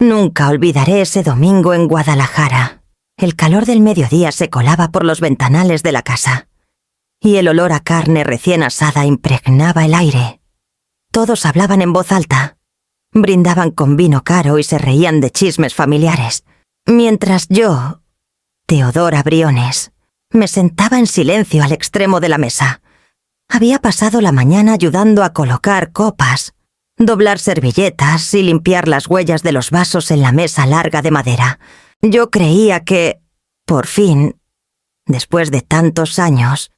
Nunca olvidaré ese domingo en Guadalajara. El calor del mediodía se colaba por los ventanales de la casa, y el olor a carne recién asada impregnaba el aire. Todos hablaban en voz alta, brindaban con vino caro y se reían de chismes familiares, mientras yo, Teodora Briones, me sentaba en silencio al extremo de la mesa. Había pasado la mañana ayudando a colocar copas, doblar servilletas y limpiar las huellas de los vasos en la mesa larga de madera. Yo creía que, por fin, después de tantos años,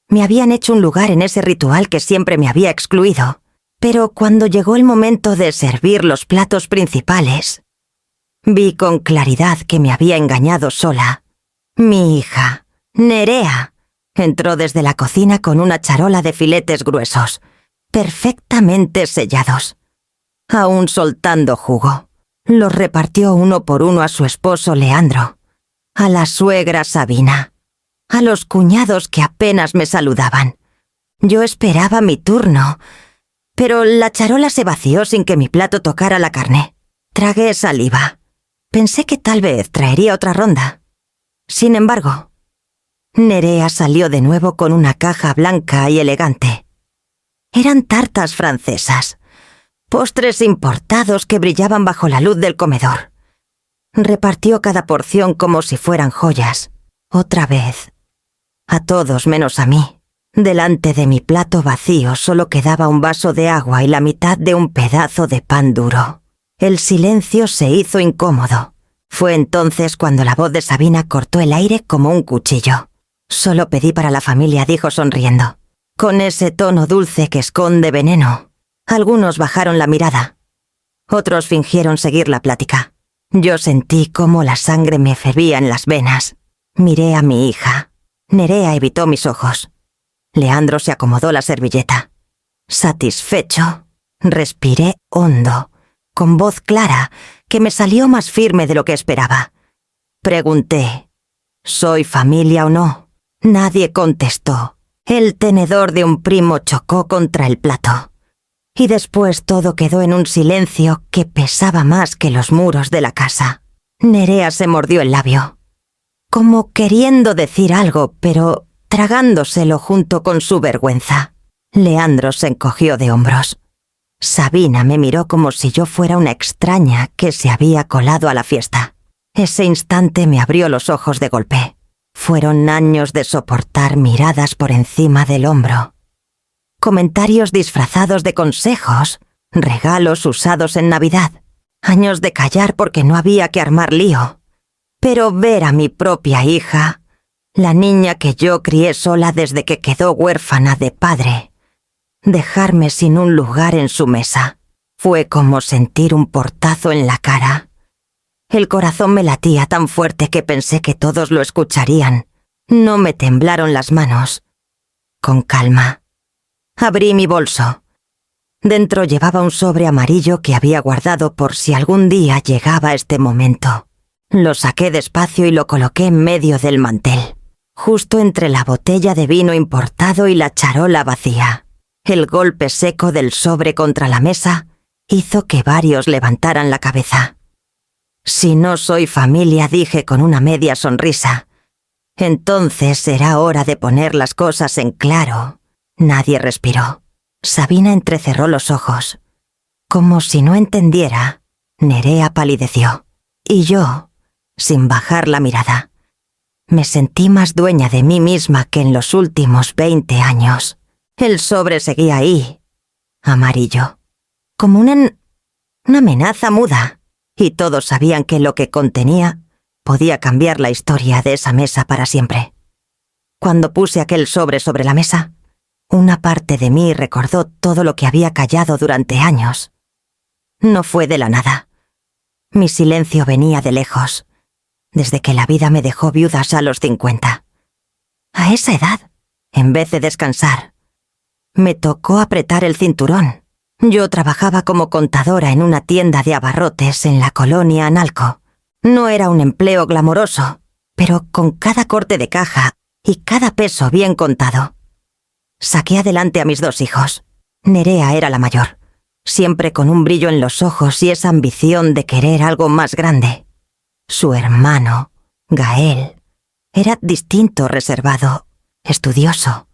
me habían hecho un lugar en ese ritual que siempre me había excluido. Pero cuando llegó el momento de servir los platos principales, vi con claridad que me había engañado sola. Mi hija, Nerea, entró desde la cocina con una charola de filetes gruesos, perfectamente sellados, aún soltando jugo. Los repartió uno por uno a su esposo Leandro, a la suegra Sabina, a los cuñados que apenas me saludaban. Yo esperaba mi turno, pero la charola se vació sin que mi plato tocara la carne. Tragué saliva. Pensé que tal vez traería otra ronda. Sin embargo, Nerea salió de nuevo con una caja blanca y elegante. Eran tartas francesas, postres importados que brillaban bajo la luz del comedor. Repartió cada porción como si fueran joyas. Otra vez. A todos menos a mí. Delante de mi plato vacío solo quedaba un vaso de agua y la mitad de un pedazo de pan duro. El silencio se hizo incómodo. Fue entonces cuando la voz de Sabina cortó el aire como un cuchillo. «Solo pedí para la familia», dijo sonriendo, con ese tono dulce que esconde veneno. Algunos bajaron la mirada. Otros fingieron seguir la plática. Yo sentí cómo la sangre me fervía en las venas. Miré a mi hija. Nerea evitó mis ojos. Leandro se acomodó la servilleta. Satisfecho, respiré hondo, con voz clara, que me salió más firme de lo que esperaba. Pregunté, ¿soy familia o no? Nadie contestó. El tenedor de un primo chocó contra el plato. Y después todo quedó en un silencio que pesaba más que los muros de la casa. Nerea se mordió el labio, como queriendo decir algo, pero tragándoselo junto con su vergüenza. Leandro se encogió de hombros. Sabina me miró como si yo fuera una extraña que se había colado a la fiesta. Ese instante me abrió los ojos de golpe. Fueron años de soportar miradas por encima del hombro, comentarios disfrazados de consejos, regalos usados en Navidad, años de callar porque no había que armar lío. Pero ver a mi propia hija, la niña que yo crié sola desde que quedó huérfana de padre, dejarme sin un lugar en su mesa, fue como sentir un portazo en la cara. El corazón me latía tan fuerte que pensé que todos lo escucharían. No me temblaron las manos. Con calma, abrí mi bolso. Dentro llevaba un sobre amarillo que había guardado por si algún día llegaba este momento. Lo saqué despacio y lo coloqué en medio del mantel, justo entre la botella de vino importado y la charola vacía. El golpe seco del sobre contra la mesa hizo que varios levantaran la cabeza. Si no soy familia, dije con una media sonrisa, entonces será hora de poner las cosas en claro. Nadie respiró. Sabina entrecerró los ojos. Como si no entendiera, Nerea palideció. Y yo, sin bajar la mirada, me sentí más dueña de mí misma que en los últimos 20 años. El sobre seguía ahí, amarillo, como una amenaza muda. Y todos sabían que lo que contenía podía cambiar la historia de esa mesa para siempre. Cuando puse aquel sobre la mesa, una parte de mí recordó todo lo que había callado durante años. No fue de la nada. Mi silencio venía de lejos, desde que la vida me dejó viudas a los 50. A esa edad, en vez de descansar, me tocó apretar el cinturón. Yo trabajaba como contadora en una tienda de abarrotes en la colonia Analco. No era un empleo glamoroso, pero con cada corte de caja y cada peso bien contado, saqué adelante a mis 2 hijos. Nerea era la mayor. siempre con un brillo en los ojos y esa ambición de querer algo más grande. Su hermano, Gael, era distinto, reservado, estudioso.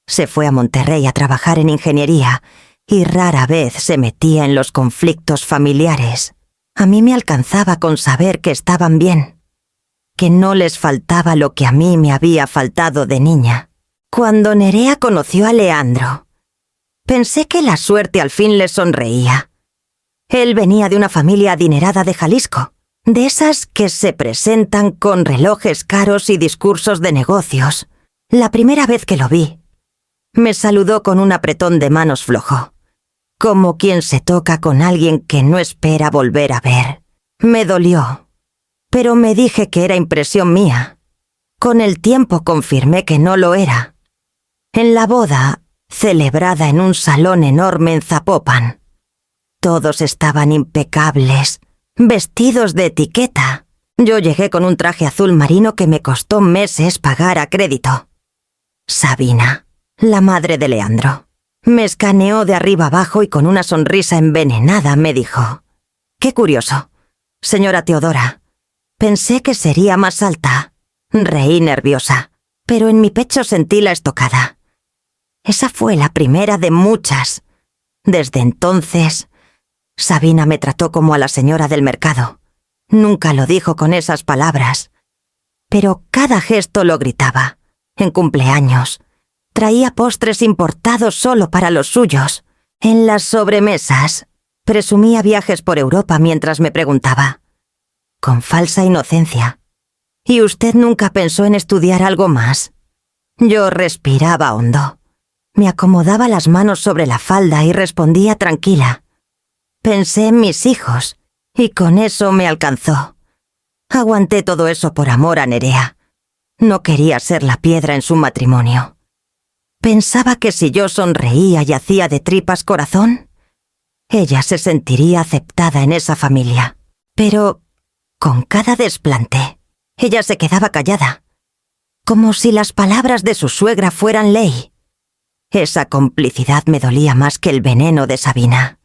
Se fue a Monterrey a trabajar en ingeniería y rara vez se metía en los conflictos familiares. A mí me alcanzaba con saber que estaban bien, que no les faltaba lo que a mí me había faltado de niña. Cuando Nerea conoció a Leandro, pensé que la suerte al fin le sonreía. Él venía de una familia adinerada de Jalisco, de esas que se presentan con relojes caros y discursos de negocios. La primera vez que lo vi, me saludó con un apretón de manos flojo, como quien se toca con alguien que no espera volver a ver. Me dolió, pero me dije que era impresión mía. Con el tiempo confirmé que no lo era. En la boda, celebrada en un salón enorme en Zapopan, todos estaban impecables, vestidos de etiqueta. Yo llegué con un traje azul marino que me costó meses pagar a crédito. Sabina, la madre de Leandro, me escaneó de arriba abajo y con una sonrisa envenenada me dijo: «Qué curioso, señora Teodora. Pensé que sería más alta». Reí nerviosa, pero en mi pecho sentí la estocada. Esa fue la primera de muchas. Desde entonces, Sabina me trató como a la señora del mercado. Nunca lo dijo con esas palabras, pero cada gesto lo gritaba. En cumpleaños, traía postres importados solo para los suyos. En las sobremesas, presumía viajes por Europa mientras me preguntaba, con falsa inocencia: «¿Y usted nunca pensó en estudiar algo más?». Yo respiraba hondo. Me acomodaba las manos sobre la falda y respondía tranquila: «Pensé en mis hijos, y con eso me alcanzó». Aguanté todo eso por amor a Nerea. No quería ser la piedra en su matrimonio. Pensaba que si yo sonreía y hacía de tripas corazón, ella se sentiría aceptada en esa familia. Pero con cada desplante, ella se quedaba callada, como si las palabras de su suegra fueran ley. Esa complicidad me dolía más que el veneno de Sabina.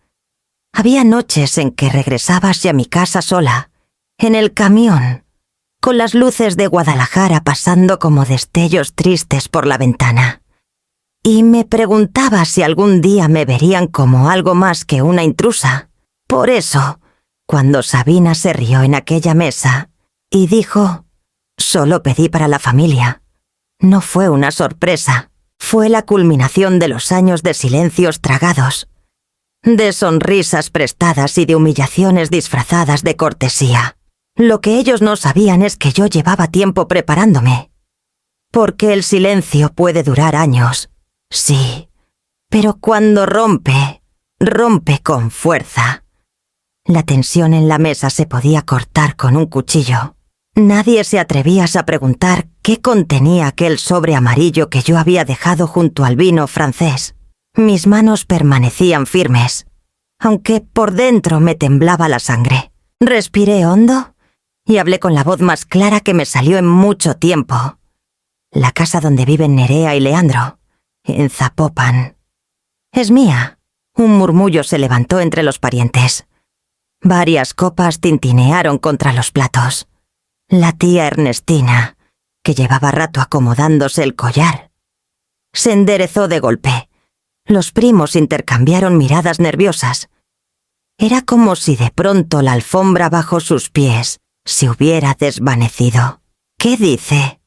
Había noches en que regresaba hacia mi casa sola, en el camión, con las luces de Guadalajara pasando como destellos tristes por la ventana. Y me preguntaba si algún día me verían como algo más que una intrusa. Por eso, cuando Sabina se rió en aquella mesa y dijo: «Solo pedí para la familia», no fue una sorpresa. Fue la culminación de los años de silencios tragados, de sonrisas prestadas y de humillaciones disfrazadas de cortesía. Lo que ellos no sabían es que yo llevaba tiempo preparándome. Porque el silencio puede durar años, sí, pero cuando rompe, rompe con fuerza. La tensión en la mesa se podía cortar con un cuchillo. Nadie se atrevía a preguntar qué contenía aquel sobre amarillo que yo había dejado junto al vino francés. Mis manos permanecían firmes, aunque por dentro me temblaba la sangre. Respiré hondo y hablé con la voz más clara que me salió en mucho tiempo. La casa donde viven Nerea y Leandro, en Zapopan, es mía. Un murmullo se levantó entre los parientes. Varias copas tintinearon contra los platos. La tía Ernestina, que llevaba rato acomodándose el collar, se enderezó de golpe. Los primos intercambiaron miradas nerviosas. Era como si de pronto la alfombra bajo sus pies se hubiera desvanecido. «¿Qué dice?»,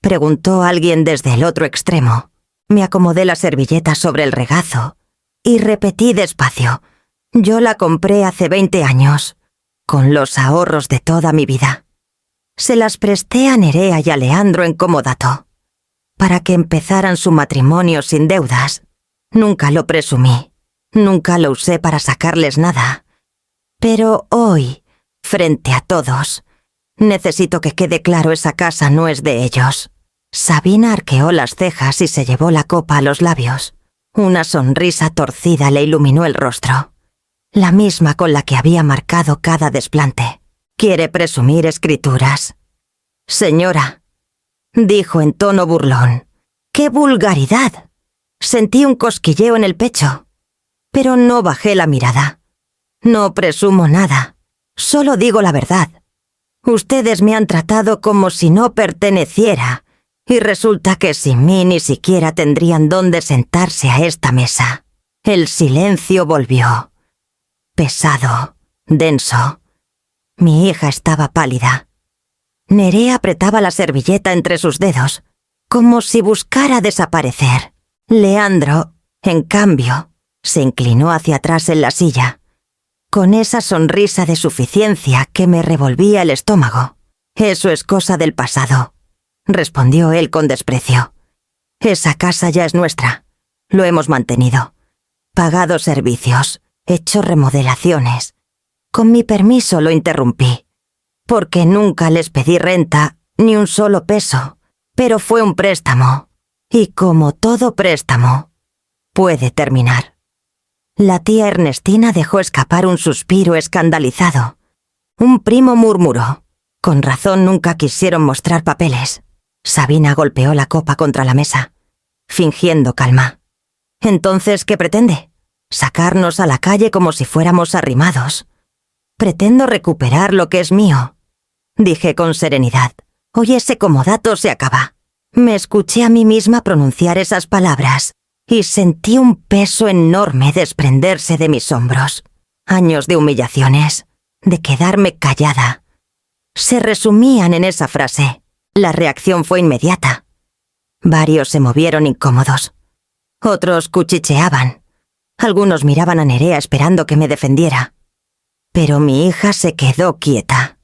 preguntó alguien desde el otro extremo. Me acomodé la servilleta sobre el regazo y repetí despacio: «Yo la compré hace 20 años, con los ahorros de toda mi vida. Se las presté a Nerea y a Leandro en comodato, para que empezaran su matrimonio sin deudas. Nunca lo presumí, nunca lo usé para sacarles nada. Pero hoy, frente a todos, necesito que quede claro: esa casa no es de ellos». Sabina arqueó las cejas y se llevó la copa a los labios. Una sonrisa torcida le iluminó el rostro, la misma con la que había marcado cada desplante. «¿Quiere presumir escrituras?». «Señora», dijo en tono burlón. «¡Qué vulgaridad!». Sentí un cosquilleo en el pecho. Pero no bajé la mirada. No presumo nada. Solo digo la verdad. Ustedes me han tratado como si no perteneciera, y resulta que sin mí ni siquiera tendrían dónde sentarse a esta mesa. El silencio volvió. Pesado, denso. Mi hija estaba pálida. Nerea apretaba la servilleta entre sus dedos, como si buscara desaparecer. Leandro, en cambio, se inclinó hacia atrás en la silla, con esa sonrisa de suficiencia que me revolvía el estómago. «Eso es cosa del pasado», respondió él con desprecio. «Esa casa ya es nuestra. Lo hemos mantenido. Pagado servicios, hecho remodelaciones. Con mi permiso lo interrumpí, porque nunca les pedí renta ni un solo peso, pero fue un préstamo, y como todo préstamo, puede terminar». La tía Ernestina dejó escapar un suspiro escandalizado. Un primo murmuró: «Con razón nunca quisieron mostrar papeles». Sabina golpeó la copa contra la mesa, fingiendo calma. «¿Entonces qué pretende? ¿Sacarnos a la calle como si fuéramos arrimados?» «Pretendo recuperar lo que es mío», dije con serenidad. «Hoy ese comodato se acaba». Me escuché a mí misma pronunciar esas palabras y sentí un peso enorme desprenderse de mis hombros. Años de humillaciones, de quedarme callada, se resumían en esa frase. La reacción fue inmediata. Varios se movieron incómodos. Otros cuchicheaban. Algunos miraban a Nerea esperando que me defendiera. Pero mi hija se quedó quieta,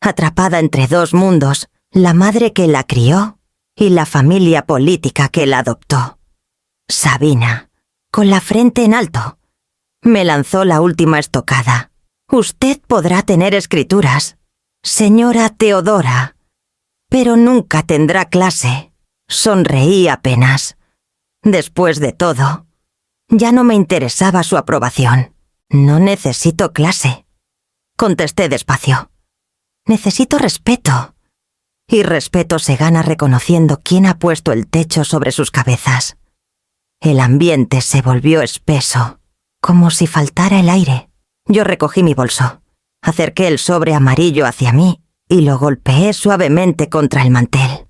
atrapada entre dos mundos, la madre que la crió y la familia política que la adoptó. Sabina, con la frente en alto, me lanzó la última estocada. «Usted podrá tener escrituras, señora Teodora, pero nunca tendrá clase». Sonreí apenas. Después de todo, ya no me interesaba su aprobación. «No necesito clase», contesté despacio. «Necesito respeto. Y respeto se gana reconociendo quién ha puesto el techo sobre sus cabezas». El ambiente se volvió espeso, como si faltara el aire. Yo recogí mi bolso, acerqué el sobre amarillo hacia mí y lo golpeé suavemente contra el mantel.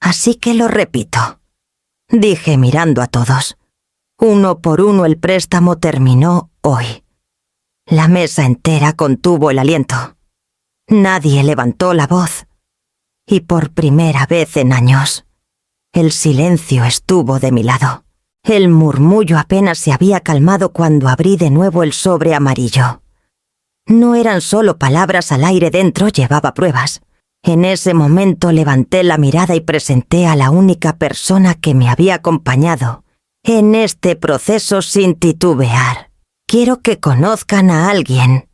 «Así que lo repito», dije mirando a todos. «Uno por uno el préstamo terminó hoy». La mesa entera contuvo el aliento. Nadie levantó la voz. Y por primera vez en años, el silencio estuvo de mi lado. El murmullo apenas se había calmado cuando abrí de nuevo el sobre amarillo. No eran solo palabras al aire, dentro llevaba pruebas. En ese momento levanté la mirada y presenté a la única persona que me había acompañado en este proceso sin titubear. «Quiero que conozcan a alguien»,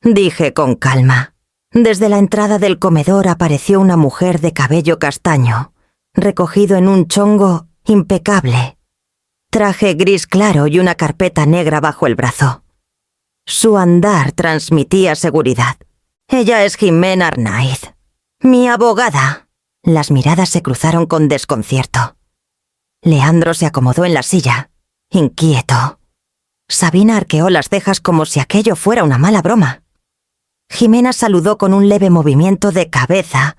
dije con calma. Desde la entrada del comedor apareció una mujer de cabello castaño, recogido en un chongo impecable. Traje gris claro y una carpeta negra bajo el brazo. Su andar transmitía seguridad. «Ella es Jimena Arnaiz, mi abogada». Las miradas se cruzaron con desconcierto. Leandro se acomodó en la silla, inquieto. Sabina arqueó las cejas como si aquello fuera una mala broma. Jimena saludó con un leve movimiento de cabeza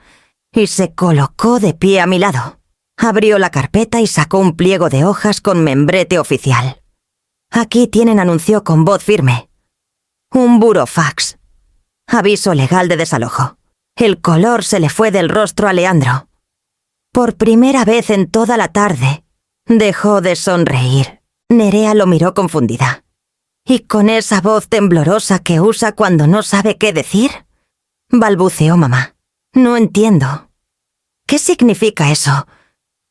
y se colocó de pie a mi lado. Abrió la carpeta y sacó un pliego de hojas con membrete oficial. «Aquí tienen», anunció con voz firme, «un burofax. Aviso legal de desalojo». El color se le fue del rostro a Leandro. Por primera vez en toda la tarde, dejó de sonreír. Nerea lo miró confundida. «¿Y con esa voz temblorosa que usa cuando no sabe qué decir?», balbuceó mamá. «No entiendo». «¿Qué significa eso?».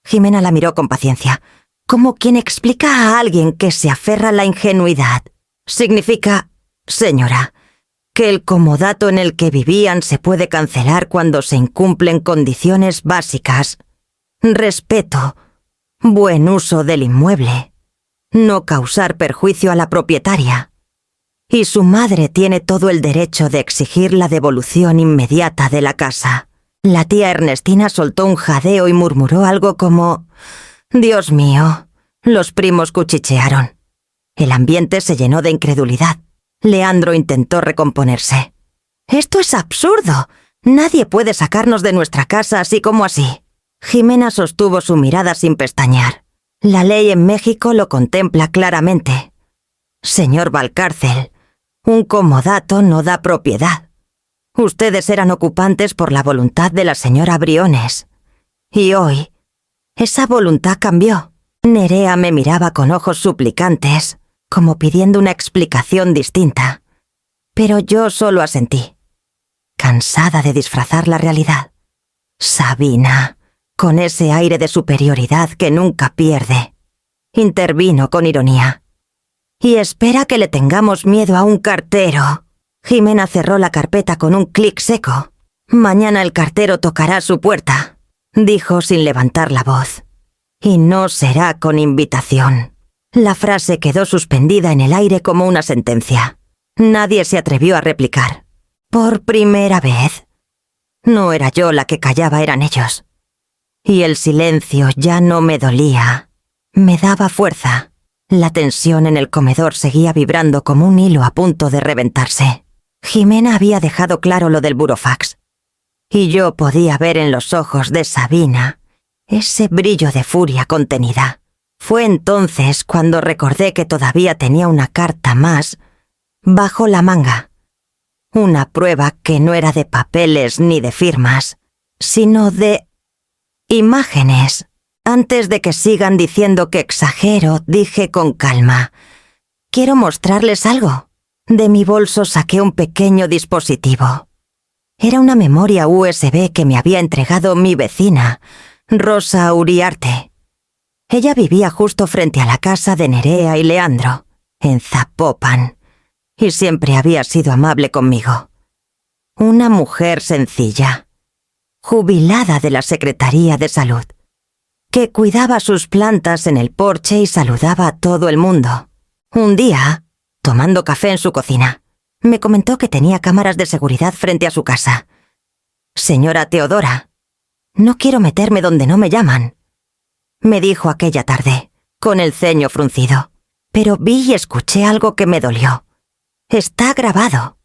Jimena la miró con paciencia, como quien explica a alguien que se aferra a la ingenuidad. «Significa, señora, que el comodato en el que vivían se puede cancelar cuando se incumplen condiciones básicas. Respeto, buen uso del inmueble, no causar perjuicio a la propietaria. Y su madre tiene todo el derecho de exigir la devolución inmediata de la casa». La tía Ernestina soltó un jadeo y murmuró algo como: «Dios mío». Los primos cuchichearon. El ambiente se llenó de incredulidad. Leandro intentó recomponerse. «¡Esto es absurdo! Nadie puede sacarnos de nuestra casa así como así». Jimena sostuvo su mirada sin pestañear. «La ley en México lo contempla claramente. Señor Valcárcel, un comodato no da propiedad. Ustedes eran ocupantes por la voluntad de la señora Briones. Y hoy, esa voluntad cambió». Nerea me miraba con ojos suplicantes, como pidiendo una explicación distinta. Pero yo solo asentí, cansada de disfrazar la realidad. Sabina, con ese aire de superioridad que nunca pierde, intervino con ironía. «Y espera que le tengamos miedo a un cartero». Jimena cerró la carpeta con un clic seco. «Mañana el cartero tocará su puerta», dijo sin levantar la voz. «Y no será con invitación». La frase quedó suspendida en el aire como una sentencia. Nadie se atrevió a replicar. Por primera vez. No era yo la que callaba, eran ellos. Y el silencio ya no me dolía. Me daba fuerza. La tensión en el comedor seguía vibrando como un hilo a punto de reventarse. Jimena había dejado claro lo del burofax. Y yo podía ver en los ojos de Sabina ese brillo de furia contenida. Fue entonces cuando recordé que todavía tenía una carta más bajo la manga. Una prueba que no era de papeles ni de firmas, sino de imágenes. Antes de que sigan diciendo que exagero, dije con calma: «Quiero mostrarles algo». De mi bolso saqué un pequeño dispositivo. Era una memoria USB que me había entregado mi vecina, Rosa Uriarte. Ella vivía justo frente a la casa de Nerea y Leandro, en Zapopan, y siempre había sido amable conmigo. Una mujer sencilla, jubilada de la Secretaría de Salud, que cuidaba sus plantas en el porche y saludaba a todo el mundo. Un día, tomando café en su cocina, me comentó que tenía cámaras de seguridad frente a su casa. «Señora Teodora, no quiero meterme donde no me llaman», me dijo aquella tarde, con el ceño fruncido. Pero vi y escuché algo que me dolió. «Está grabado».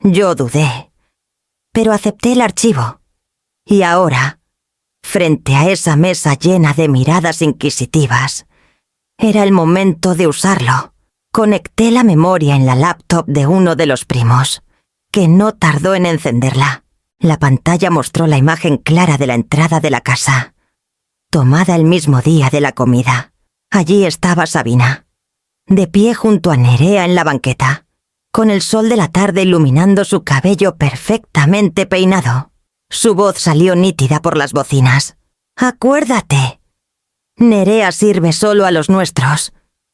Yo dudé, pero acepté el archivo. Y ahora, frente a esa mesa llena de miradas inquisitivas, era el momento de usarlo. Conecté la memoria en la laptop de uno de los primos, que no tardó en encenderla. La pantalla mostró la imagen clara de la entrada de la casa, tomada el mismo día de la comida. Allí estaba Sabina, de pie junto a Nerea en la banqueta, con el sol de la tarde iluminando su cabello perfectamente peinado. Su voz salió nítida por las bocinas. «Acuérdate. Nerea sirve solo a los nuestros.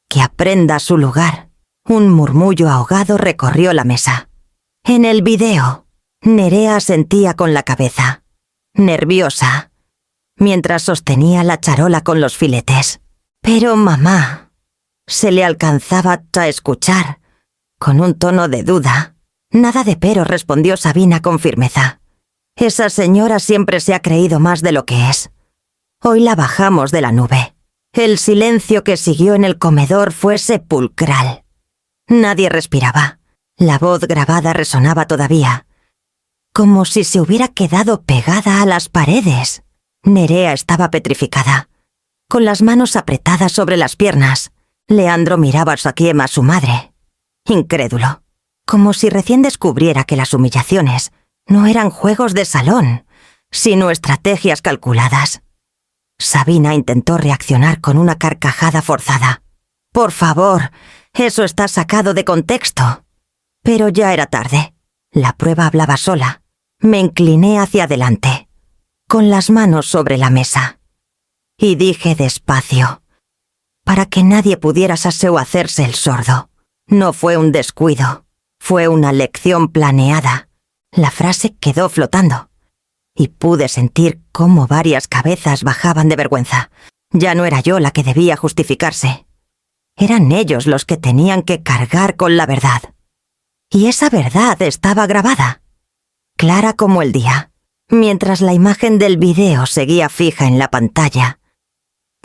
Que aprenda su lugar». Un murmullo ahogado recorrió la mesa. En el video, Nerea asentía con la cabeza, nerviosa, mientras sostenía la charola con los filetes. «Pero mamá», se le alcanzaba a escuchar, con un tono de duda. «Nada de pero», respondió Sabina con firmeza. «Esa señora siempre se ha creído más de lo que es. Hoy la bajamos de la nube». El silencio que siguió en el comedor fue sepulcral. Nadie respiraba. La voz grabada resonaba todavía, como si se hubiera quedado pegada a las paredes. Nerea estaba petrificada, con las manos apretadas sobre las piernas. Leandro miraba a Sakiem, a su madre, incrédulo, como si recién descubriera que las humillaciones no eran juegos de salón, sino estrategias calculadas. Sabina intentó reaccionar con una carcajada forzada. «Por favor, eso está sacado de contexto». Pero ya era tarde. La prueba hablaba sola. Me incliné hacia adelante, con las manos sobre la mesa, y dije despacio, para que nadie pudiera hacerse el sordo: «No fue un descuido, fue una lección planeada». La frase quedó flotando, y pude sentir cómo varias cabezas bajaban de vergüenza. Ya no era yo la que debía justificarse. Eran ellos los que tenían que cargar con la verdad. Y esa verdad estaba grabada, clara como el día. Mientras la imagen del video seguía fija en la pantalla,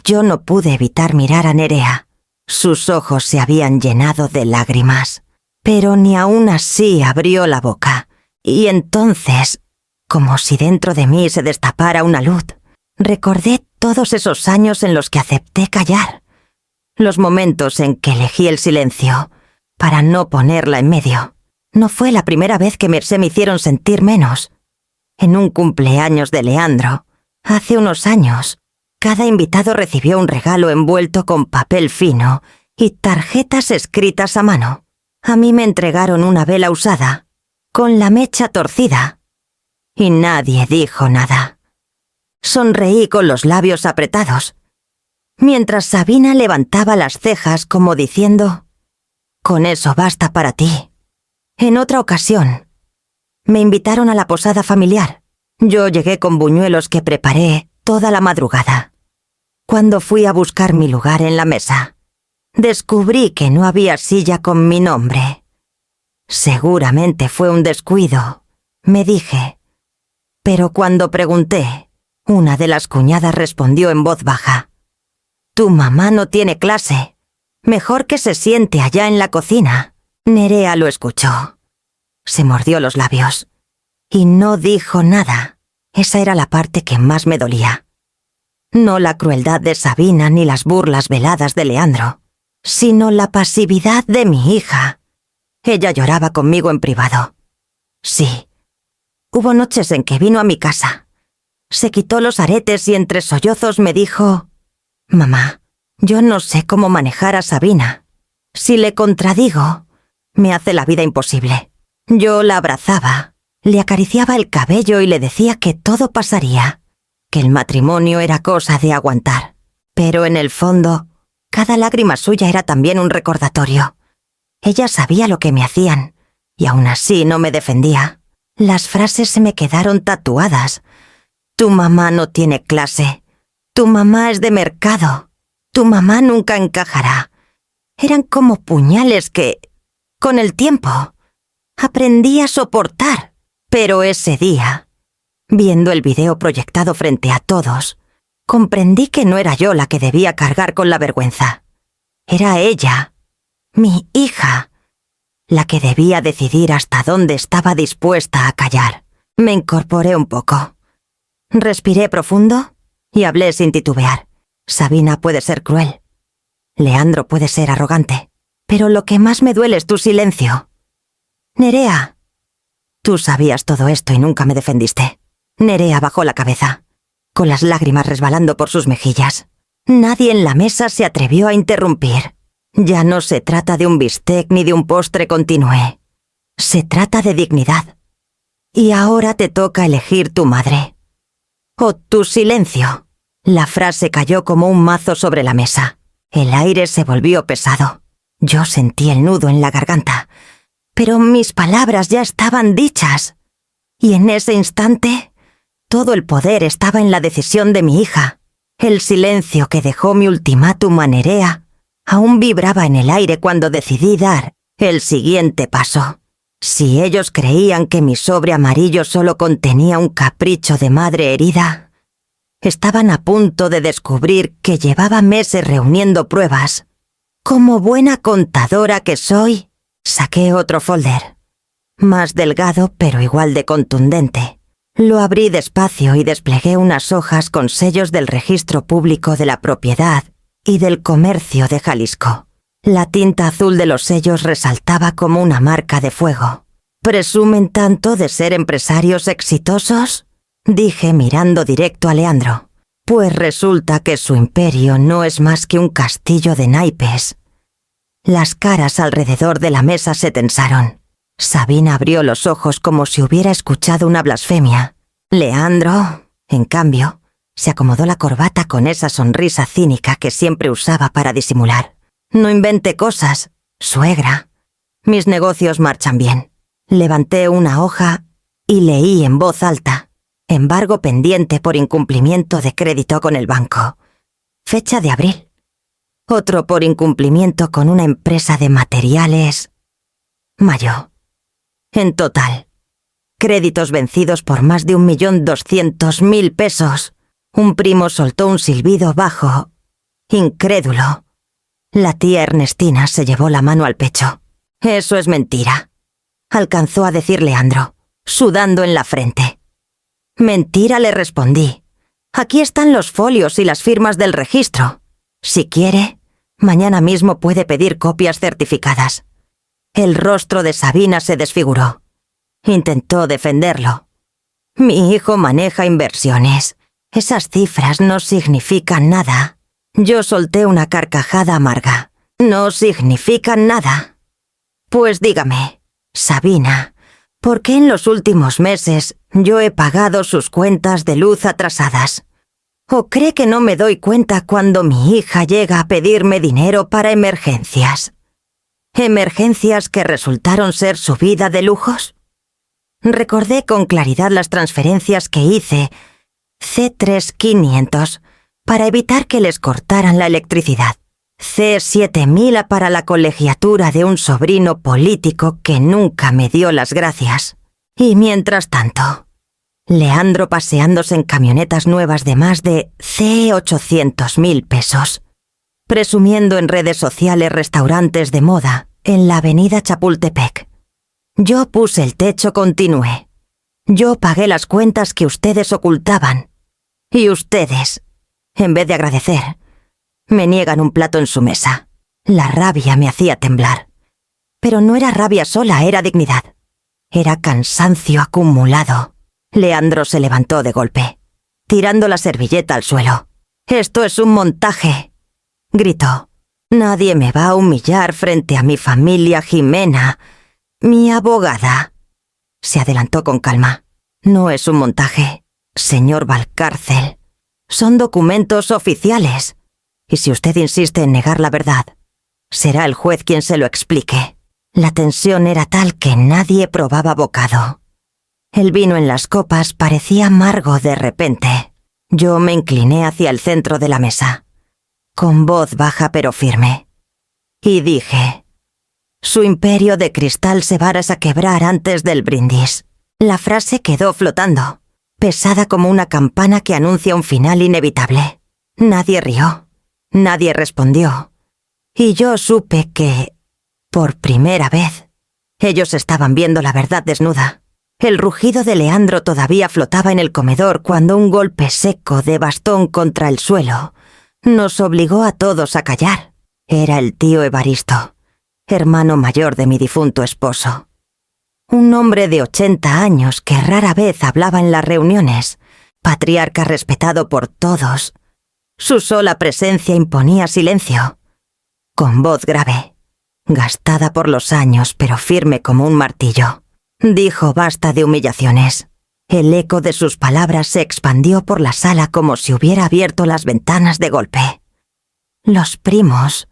yo no pude evitar mirar a Nerea. Sus ojos se habían llenado de lágrimas, pero ni aún así abrió la boca. Y entonces, como si dentro de mí se destapara una luz, recordé todos esos años en los que acepté callar, los momentos en que elegí el silencio para no ponerla en medio. No fue la primera vez que me hicieron sentir menos. En un cumpleaños de Leandro, hace unos años, cada invitado recibió un regalo envuelto con papel fino y tarjetas escritas a mano. A mí me entregaron una vela usada, con la mecha torcida, y nadie dijo nada. Sonreí con los labios apretados, mientras Sabina levantaba las cejas como diciendo: «Con eso basta para ti». En otra ocasión, me invitaron a la posada familiar. Yo llegué con buñuelos que preparé toda la madrugada. Cuando fui a buscar mi lugar en la mesa, descubrí que no había silla con mi nombre. Seguramente fue un descuido, me dije. Pero cuando pregunté, una de las cuñadas respondió en voz baja: «Tu mamá no tiene clase. Mejor que se siente allá en la cocina». Nerea lo escuchó. Se mordió los labios y no dijo nada. Esa era la parte que más me dolía. No la crueldad de Sabina ni las burlas veladas de Leandro, sino la pasividad de mi hija. Ella lloraba conmigo en privado. Sí, hubo noches en que vino a mi casa. Se quitó los aretes y entre sollozos me dijo: «Mamá, yo no sé cómo manejar a Sabina. Si le contradigo, me hace la vida imposible». Yo la abrazaba, le acariciaba el cabello y le decía que todo pasaría, que el matrimonio era cosa de aguantar. Pero en el fondo, cada lágrima suya era también un recordatorio. Ella sabía lo que me hacían, y aún así no me defendía. Las frases se me quedaron tatuadas. «Tu mamá no tiene clase. Tu mamá es de mercado. Tu mamá nunca encajará». Eran como puñales que, con el tiempo, aprendí a soportar. Pero ese día, viendo el video proyectado frente a todos, comprendí que no era yo la que debía cargar con la vergüenza. Era ella, mi hija, la que debía decidir hasta dónde estaba dispuesta a callar. Me incorporé un poco. Respiré profundo y hablé sin titubear. Sabina puede ser cruel. Leandro puede ser arrogante. Pero lo que más me duele es tu silencio. Nerea, tú sabías todo esto y nunca me defendiste. Nerea bajó la cabeza, con las lágrimas resbalando por sus mejillas. Nadie en la mesa se atrevió a interrumpir. Ya no se trata de un bistec ni de un postre, continué. Se trata de dignidad. Y ahora te toca elegir tu madre. O tu silencio. La frase cayó como un mazo sobre la mesa. El aire se volvió pesado. Yo sentí el nudo en la garganta. Pero mis palabras ya estaban dichas. Y en ese instante, todo el poder estaba en la decisión de mi hija. El silencio que dejó mi ultimátum a Nerea aún vibraba en el aire cuando decidí dar el siguiente paso. Si ellos creían que mi sobre amarillo solo contenía un capricho de madre herida, estaban a punto de descubrir que llevaba meses reuniendo pruebas. Como buena contadora que soy, saqué otro folder, más delgado pero igual de contundente. Lo abrí despacio y desplegué unas hojas con sellos del Registro Público de la Propiedad y del Comercio de Jalisco. La tinta azul de los sellos resaltaba como una marca de fuego. ¿Presumen tanto de ser empresarios exitosos?, dije mirando directo a Leandro. Pues resulta que su imperio no es más que un castillo de naipes. Las caras alrededor de la mesa se tensaron. Sabina abrió los ojos como si hubiera escuchado una blasfemia. Leandro, en cambio, se acomodó la corbata con esa sonrisa cínica que siempre usaba para disimular. No invente cosas, suegra. Mis negocios marchan bien. Levanté una hoja y leí en voz alta: embargo pendiente por incumplimiento de crédito con el banco. Fecha de abril. Otro por incumplimiento con una empresa de materiales. Mayo. En total, créditos vencidos por más de 1.200.000 pesos. Un primo soltó un silbido bajo, incrédulo. La tía Ernestina se llevó la mano al pecho. Eso es mentira, alcanzó a decir Leandro, sudando en la frente. Mentira, le respondí. Aquí están los folios y las firmas del registro. Si quiere, mañana mismo puede pedir copias certificadas. El rostro de Sabina se desfiguró. Intentó defenderlo. Mi hijo maneja inversiones. Esas cifras no significan nada. Yo solté una carcajada amarga. No significan nada. Pues dígame, Sabina, ¿por qué en los últimos meses yo he pagado sus cuentas de luz atrasadas? ¿O cree que no me doy cuenta cuando mi hija llega a pedirme dinero para emergencias? ¿Emergencias que resultaron ser su vida de lujos? Recordé con claridad las transferencias que hice, C3500, para evitar que les cortaran la electricidad, C7000 para la colegiatura de un sobrino político que nunca me dio las gracias. Y mientras tanto, Leandro paseándose en camionetas nuevas de más de C800.000 pesos, presumiendo en redes sociales restaurantes de moda en la avenida Chapultepec. Yo puse el techo, continué. Yo pagué las cuentas que ustedes ocultaban. Y ustedes, en vez de agradecer, me niegan un plato en su mesa. La rabia me hacía temblar. Pero no era rabia sola, era dignidad. Era cansancio acumulado. Leandro se levantó de golpe, tirando la servilleta al suelo. «Esto es un montaje», gritó. «Nadie me va a humillar frente a mi familia Jimena, mi abogada». Se adelantó con calma. «No es un montaje, señor Valcárcel. Son documentos oficiales. Y si usted insiste en negar la verdad, será el juez quien se lo explique». La tensión era tal que nadie probaba bocado. El vino en las copas parecía amargo de repente. Yo me incliné hacia el centro de la mesa, con voz baja pero firme, y dije: «Su imperio de cristal se va a quebrar antes del brindis». La frase quedó flotando, pesada como una campana que anuncia un final inevitable. Nadie rió, nadie respondió, y yo supe que, por primera vez, ellos estaban viendo la verdad desnuda. El rugido de Leandro todavía flotaba en el comedor cuando un golpe seco de bastón contra el suelo nos obligó a todos a callar. Era el tío Evaristo, hermano mayor de mi difunto esposo. Un hombre de 80 años que rara vez hablaba en las reuniones, patriarca respetado por todos. Su sola presencia imponía silencio. Con voz grave, gastada por los años pero firme como un martillo, dijo: «Basta de humillaciones». El eco de sus palabras se expandió por la sala como si hubiera abierto las ventanas de golpe. Los primos,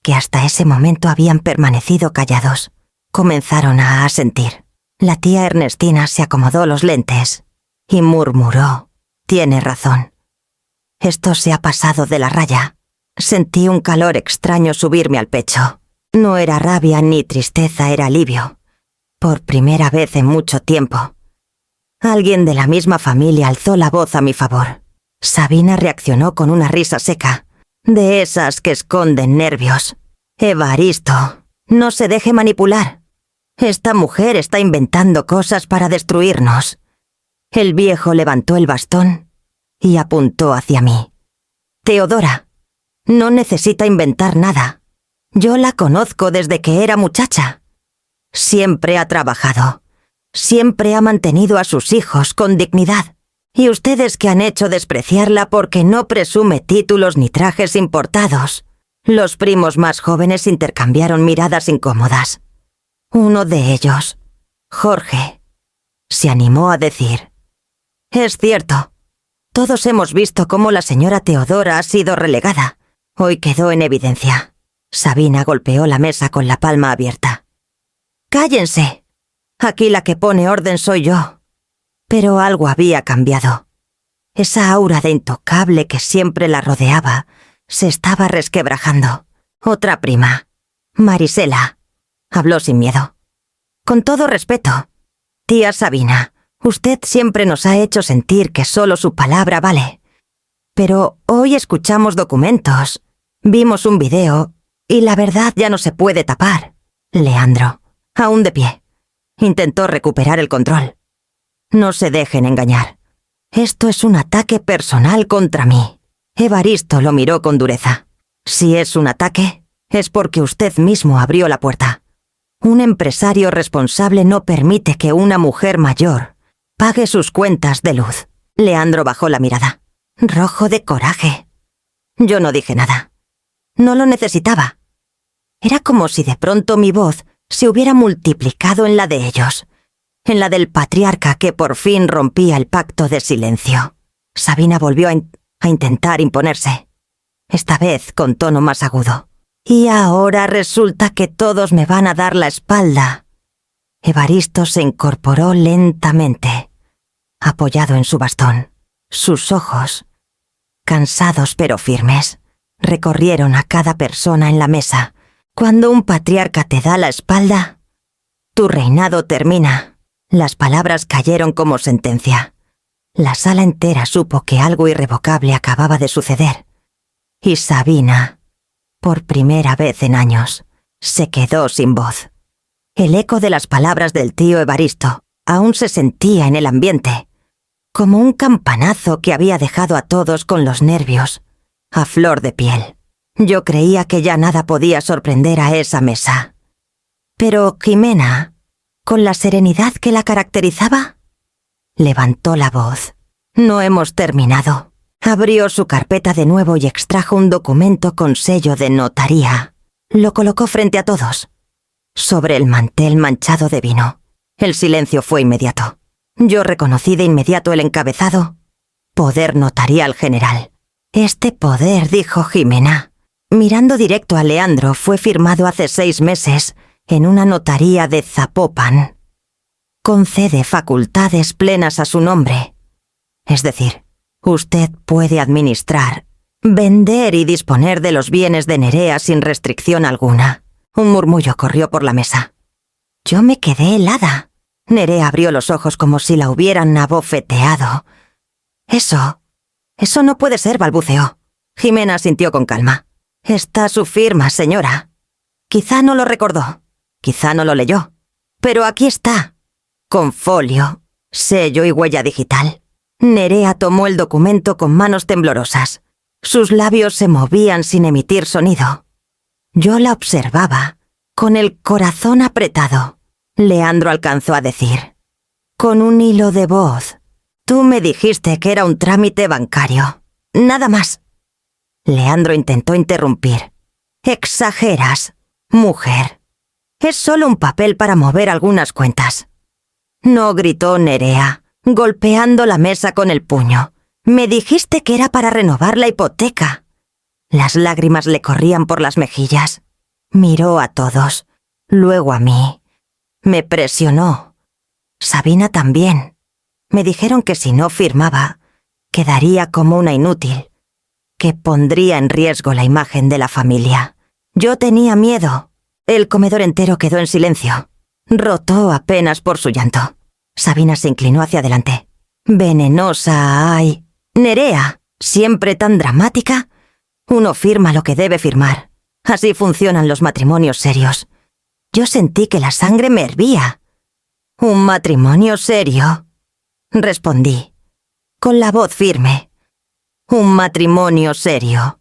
que hasta ese momento habían permanecido callados, comenzaron a asentir. La tía Ernestina se acomodó los lentes y murmuró: «Tiene razón. Esto se ha pasado de la raya». Sentí un calor extraño subirme al pecho. No era rabia ni tristeza, era alivio. Por primera vez en mucho tiempo. Alguien de la misma familia alzó la voz a mi favor. Sabina reaccionó con una risa seca, de esas que esconden nervios. «Evaristo, no se deje manipular. Esta mujer está inventando cosas para destruirnos». El viejo levantó el bastón y apuntó hacia mí. «Teodora, no necesita inventar nada. Yo la conozco desde que era muchacha. Siempre ha trabajado. Siempre ha mantenido a sus hijos con dignidad. Y ustedes que han hecho despreciarla porque no presume títulos ni trajes importados». Los primos más jóvenes intercambiaron miradas incómodas. Uno de ellos, Jorge, se animó a decir: «Es cierto. Todos hemos visto cómo la señora Teodora ha sido relegada. Hoy quedó en evidencia». Sabina golpeó la mesa con la palma abierta. «Cállense. Aquí la que pone orden soy yo». Pero algo había cambiado. Esa aura de intocable que siempre la rodeaba se estaba resquebrajando. Otra prima, Marisela, habló sin miedo. «Con todo respeto, tía Sabina, usted siempre nos ha hecho sentir que solo su palabra vale. Pero hoy escuchamos documentos, vimos un video Y la verdad ya no se puede tapar. Leandro, aún de pie, intentó recuperar el control. No se dejen engañar. Esto es un ataque personal contra mí. Evaristo lo miró con dureza. Si es un ataque, es porque usted mismo abrió la puerta. Un empresario responsable no permite que una mujer mayor pague sus cuentas de luz. Leandro bajó la mirada, rojo de coraje. Yo no dije nada. No lo necesitaba. Era como si de pronto mi voz se hubiera multiplicado en la de ellos, en la del patriarca que por fin rompía el pacto de silencio. Sabina volvió a intentar imponerse, esta vez con tono más agudo. Y ahora resulta que todos me van a dar la espalda. Evaristo se incorporó lentamente, apoyado en su bastón. Sus ojos, cansados pero firmes, recorrieron a cada persona en la mesa. Cuando un patriarca te da la espalda, tu reinado termina. Las palabras cayeron como sentencia. La sala entera supo que algo irrevocable acababa de suceder. Y Sabina, por primera vez en años, se quedó sin voz. El eco de las palabras del tío Evaristo aún se sentía en el ambiente, como un campanazo que había dejado a todos con los nervios a flor de piel. Yo creía que ya nada podía sorprender a esa mesa. Pero Jimena, con la serenidad que la caracterizaba, levantó la voz. No hemos terminado. Abrió su carpeta de nuevo y extrajo un documento con sello de notaría. Lo colocó frente a todos, sobre el mantel manchado de vino. El silencio fue inmediato. Yo reconocí de inmediato el encabezado: Poder Notarial General. Este poder, dijo Jimena, mirando directo a Leandro, fue firmado hace 6 meses en una notaría de Zapopan. Concede facultades plenas a su nombre. Es decir, usted puede administrar, vender y disponer de los bienes de Nerea sin restricción alguna. Un murmullo corrió por la mesa. Yo me quedé helada. Nerea abrió los ojos como si la hubieran abofeteado. Eso no puede ser, balbuceó. Jimena asintió con calma. Está su firma, señora. Quizá no lo recordó, quizá no lo leyó, pero aquí está, con folio, sello y huella digital. Nerea tomó el documento con manos temblorosas. Sus labios se movían sin emitir sonido. Yo la observaba, con el corazón apretado. Leandro alcanzó a decir, con un hilo de voz: tú me dijiste que era un trámite bancario. Nada más. Leandro intentó interrumpir. Exageras, mujer. Es solo un papel para mover algunas cuentas. No, gritó Nerea, golpeando la mesa con el puño. Me dijiste que era para renovar la hipoteca. Las lágrimas le corrían por las mejillas. Miró a todos, luego a mí. Me presionó. Sabina también. Me dijeron que si no firmaba, quedaría como una inútil, que pondría en riesgo la imagen de la familia. Yo tenía miedo. El comedor entero quedó en silencio. Rotó apenas por su llanto. Sabina se inclinó hacia adelante. Venenosa, ay. Nerea, siempre tan dramática. Uno firma lo que debe firmar. Así funcionan los matrimonios serios. Yo sentí que la sangre me hervía. ¿Un matrimonio serio?, respondí, con la voz firme. Un matrimonio serio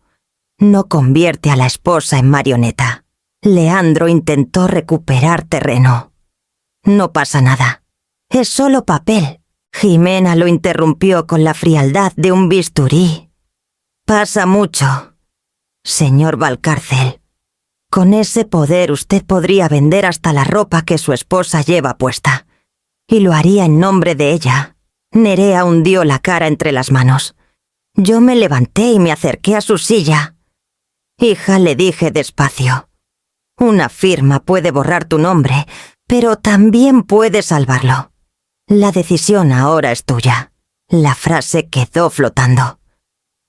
no convierte a la esposa en marioneta. Leandro intentó recuperar terreno. No pasa nada. Es solo papel. Jimena lo interrumpió con la frialdad de un bisturí. Pasa mucho, señor Valcárcel. Con ese poder usted podría vender hasta la ropa que su esposa lleva puesta. Y lo haría en nombre de ella. Nerea hundió la cara entre las manos. Yo me levanté y me acerqué a su silla. Hija, le dije despacio. Una firma puede borrar tu nombre, pero también puede salvarlo. La decisión ahora es tuya. La frase quedó flotando.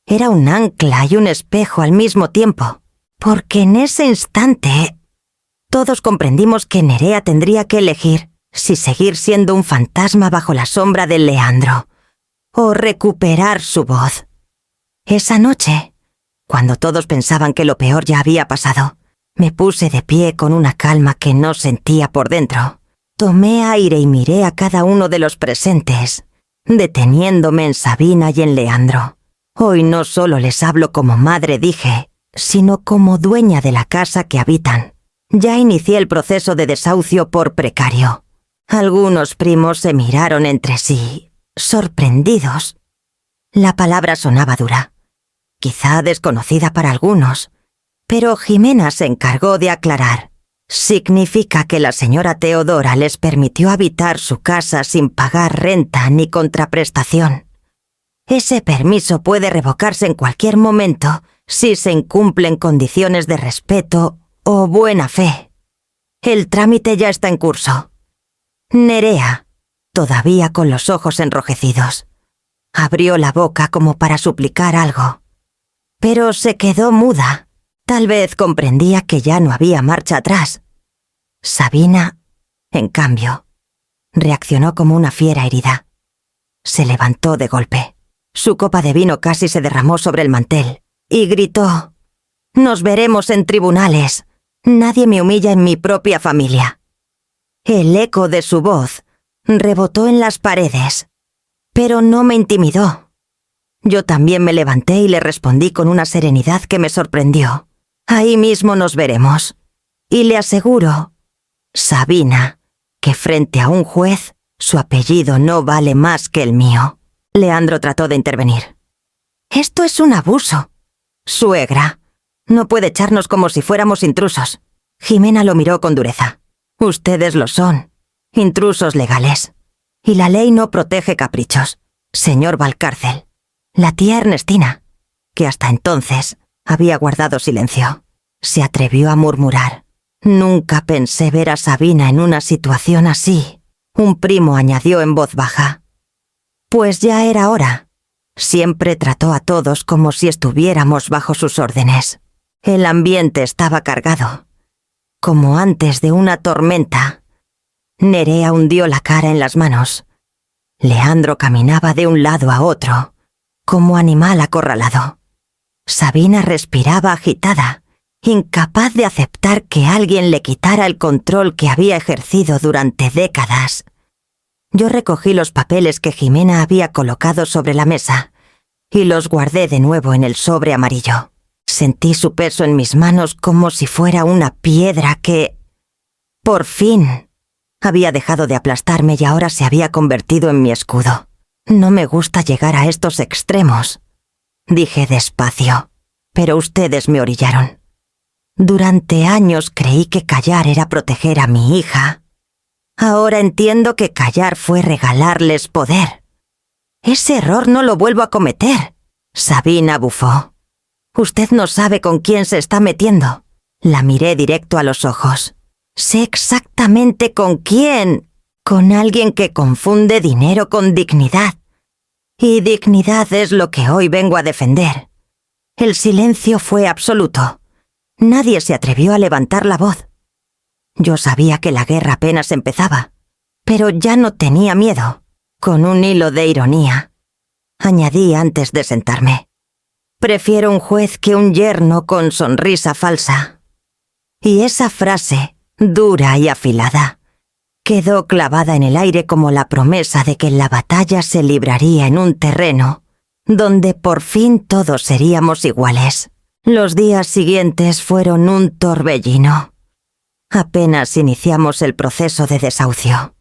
Era un ancla y un espejo al mismo tiempo, porque en ese instante todos comprendimos que Nerea tendría que elegir si seguir siendo un fantasma bajo la sombra de Leandro o recuperar su voz. Esa noche, cuando todos pensaban que lo peor ya había pasado, Me puse de pie con una calma que no sentía por dentro. Tomé aire y miré a cada uno de los presentes, deteniéndome en Sabina y en Leandro. Hoy no solo les hablo como madre, dije, sino como dueña de la casa que habitan. Ya inicié el proceso de desahucio por precario. Algunos primos se miraron entre sí, sorprendidos. La palabra sonaba dura, quizá desconocida para algunos, pero Jimena se encargó de aclarar. Significa que la señora Teodora les permitió habitar su casa sin pagar renta ni contraprestación. Ese permiso puede revocarse en cualquier momento si se incumplen condiciones de respeto o buena fe. El trámite ya está en curso. Nerea, todavía con los ojos enrojecidos, abrió la boca como para suplicar algo, pero se quedó muda. Tal vez comprendía que ya no había marcha atrás. Sabina, en cambio, reaccionó como una fiera herida. Se levantó de golpe. Su copa de vino casi se derramó sobre el mantel y gritó: «Nos veremos en tribunales. Nadie me humilla en mi propia familia». El eco de su voz rebotó en las paredes, pero no me intimidó. Yo también me levanté y le respondí con una serenidad que me sorprendió: «Ahí mismo nos veremos. Y le aseguro, Sabina, que frente a un juez, su apellido no vale más que el mío». Leandro trató de intervenir. «Esto es un abuso. Suegra, no puede echarnos como si fuéramos intrusos». Jimena lo miró con dureza. «Ustedes lo son, intrusos legales. Y la ley no protege caprichos, señor Valcárcel». La tía Ernestina, que hasta entonces había guardado silencio, se atrevió a murmurar: «Nunca pensé ver a Sabina en una situación así». Un primo añadió en voz baja: «Pues ya era hora». Siempre trató a todos como si estuviéramos bajo sus órdenes. El ambiente estaba cargado, como antes de una tormenta. Nerea hundió la cara en las manos. Leandro caminaba de un lado a otro, como animal acorralado. Sabina respiraba agitada, incapaz de aceptar que alguien le quitara el control que había ejercido durante décadas. Yo recogí los papeles que Jimena había colocado sobre la mesa y los guardé de nuevo en el sobre amarillo. Sentí su peso en mis manos como si fuera una piedra que, por fin, había dejado de aplastarme y ahora se había convertido en mi escudo. «No me gusta llegar a estos extremos», dije despacio, «pero ustedes me orillaron. Durante años creí que callar era proteger a mi hija. Ahora entiendo que callar fue regalarles poder. Ese error no lo vuelvo a cometer». Sabina bufó. «Usted no sabe con quién se está metiendo». La miré directo a los ojos. «Sé exactamente con quién. Con alguien que confunde dinero con dignidad. Y dignidad es lo que hoy vengo a defender». El silencio fue absoluto. Nadie se atrevió a levantar la voz. Yo sabía que la guerra apenas empezaba, pero ya no tenía miedo. Con un hilo de ironía, añadí antes de sentarme: «Prefiero un juez que un yerno con sonrisa falsa». Y esa frase, dura y afilada, quedó clavada en el aire como la promesa de que la batalla se libraría en un terreno donde por fin todos seríamos iguales. Los días siguientes fueron un torbellino. Apenas iniciamos el proceso de desahucio.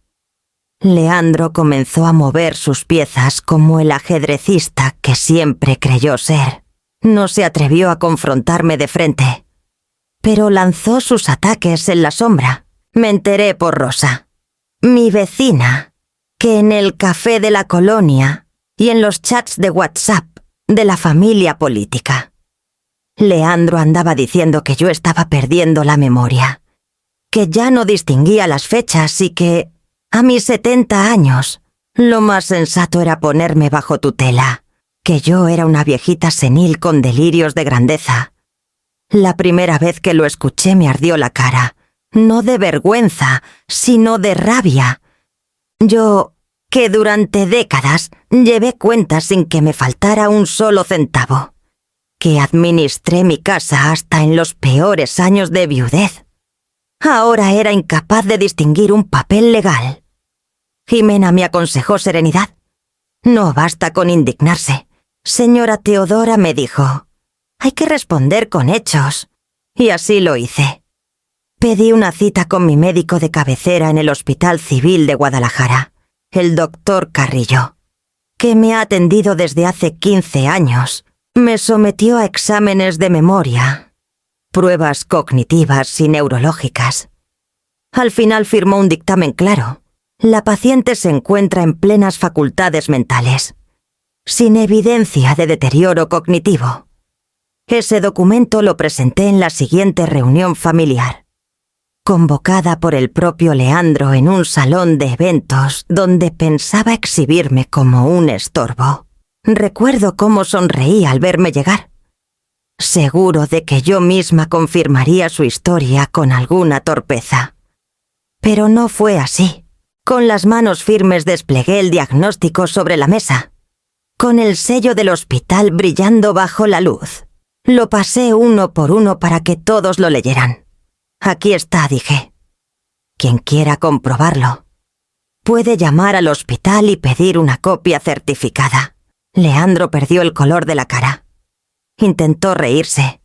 Leandro comenzó a mover sus piezas como el ajedrecista que siempre creyó ser. No se atrevió a confrontarme de frente, pero lanzó sus ataques en la sombra. Me enteré por Rosa, mi vecina, que en el café de la colonia y en los chats de WhatsApp de la familia política, Leandro andaba diciendo que yo estaba perdiendo la memoria, que ya no distinguía las fechas y que, a mis 70 años, lo más sensato era ponerme bajo tutela, que yo era una viejita senil con delirios de grandeza. La primera vez que lo escuché me ardió la cara, no de vergüenza, sino de rabia. Yo, que durante décadas llevé cuentas sin que me faltara un solo centavo, que administré mi casa hasta en los peores años de viudez. Ahora era incapaz de distinguir un papel legal. Jimena me aconsejó serenidad. No basta con indignarse. Señora Teodora me dijo, hay que responder con hechos. Y así lo hice. Pedí una cita con mi médico de cabecera en el Hospital Civil de Guadalajara, el doctor Carrillo, que me ha atendido desde hace 15 años. Me sometió a exámenes de memoria, pruebas cognitivas y neurológicas. Al final firmó un dictamen claro. La paciente se encuentra en plenas facultades mentales, sin evidencia de deterioro cognitivo. Ese documento lo presenté en la siguiente reunión familiar, convocada por el propio Leandro en un salón de eventos donde pensaba exhibirme como un estorbo. Recuerdo cómo sonreí al verme llegar, seguro de que yo misma confirmaría su historia con alguna torpeza. Pero no fue así. Con las manos firmes desplegué el diagnóstico sobre la mesa, con el sello del hospital brillando bajo la luz. Lo pasé uno por uno para que todos lo leyeran. Aquí está, dije. Quien quiera comprobarlo, puede llamar al hospital y pedir una copia certificada. Leandro perdió el color de la cara. Intentó reírse,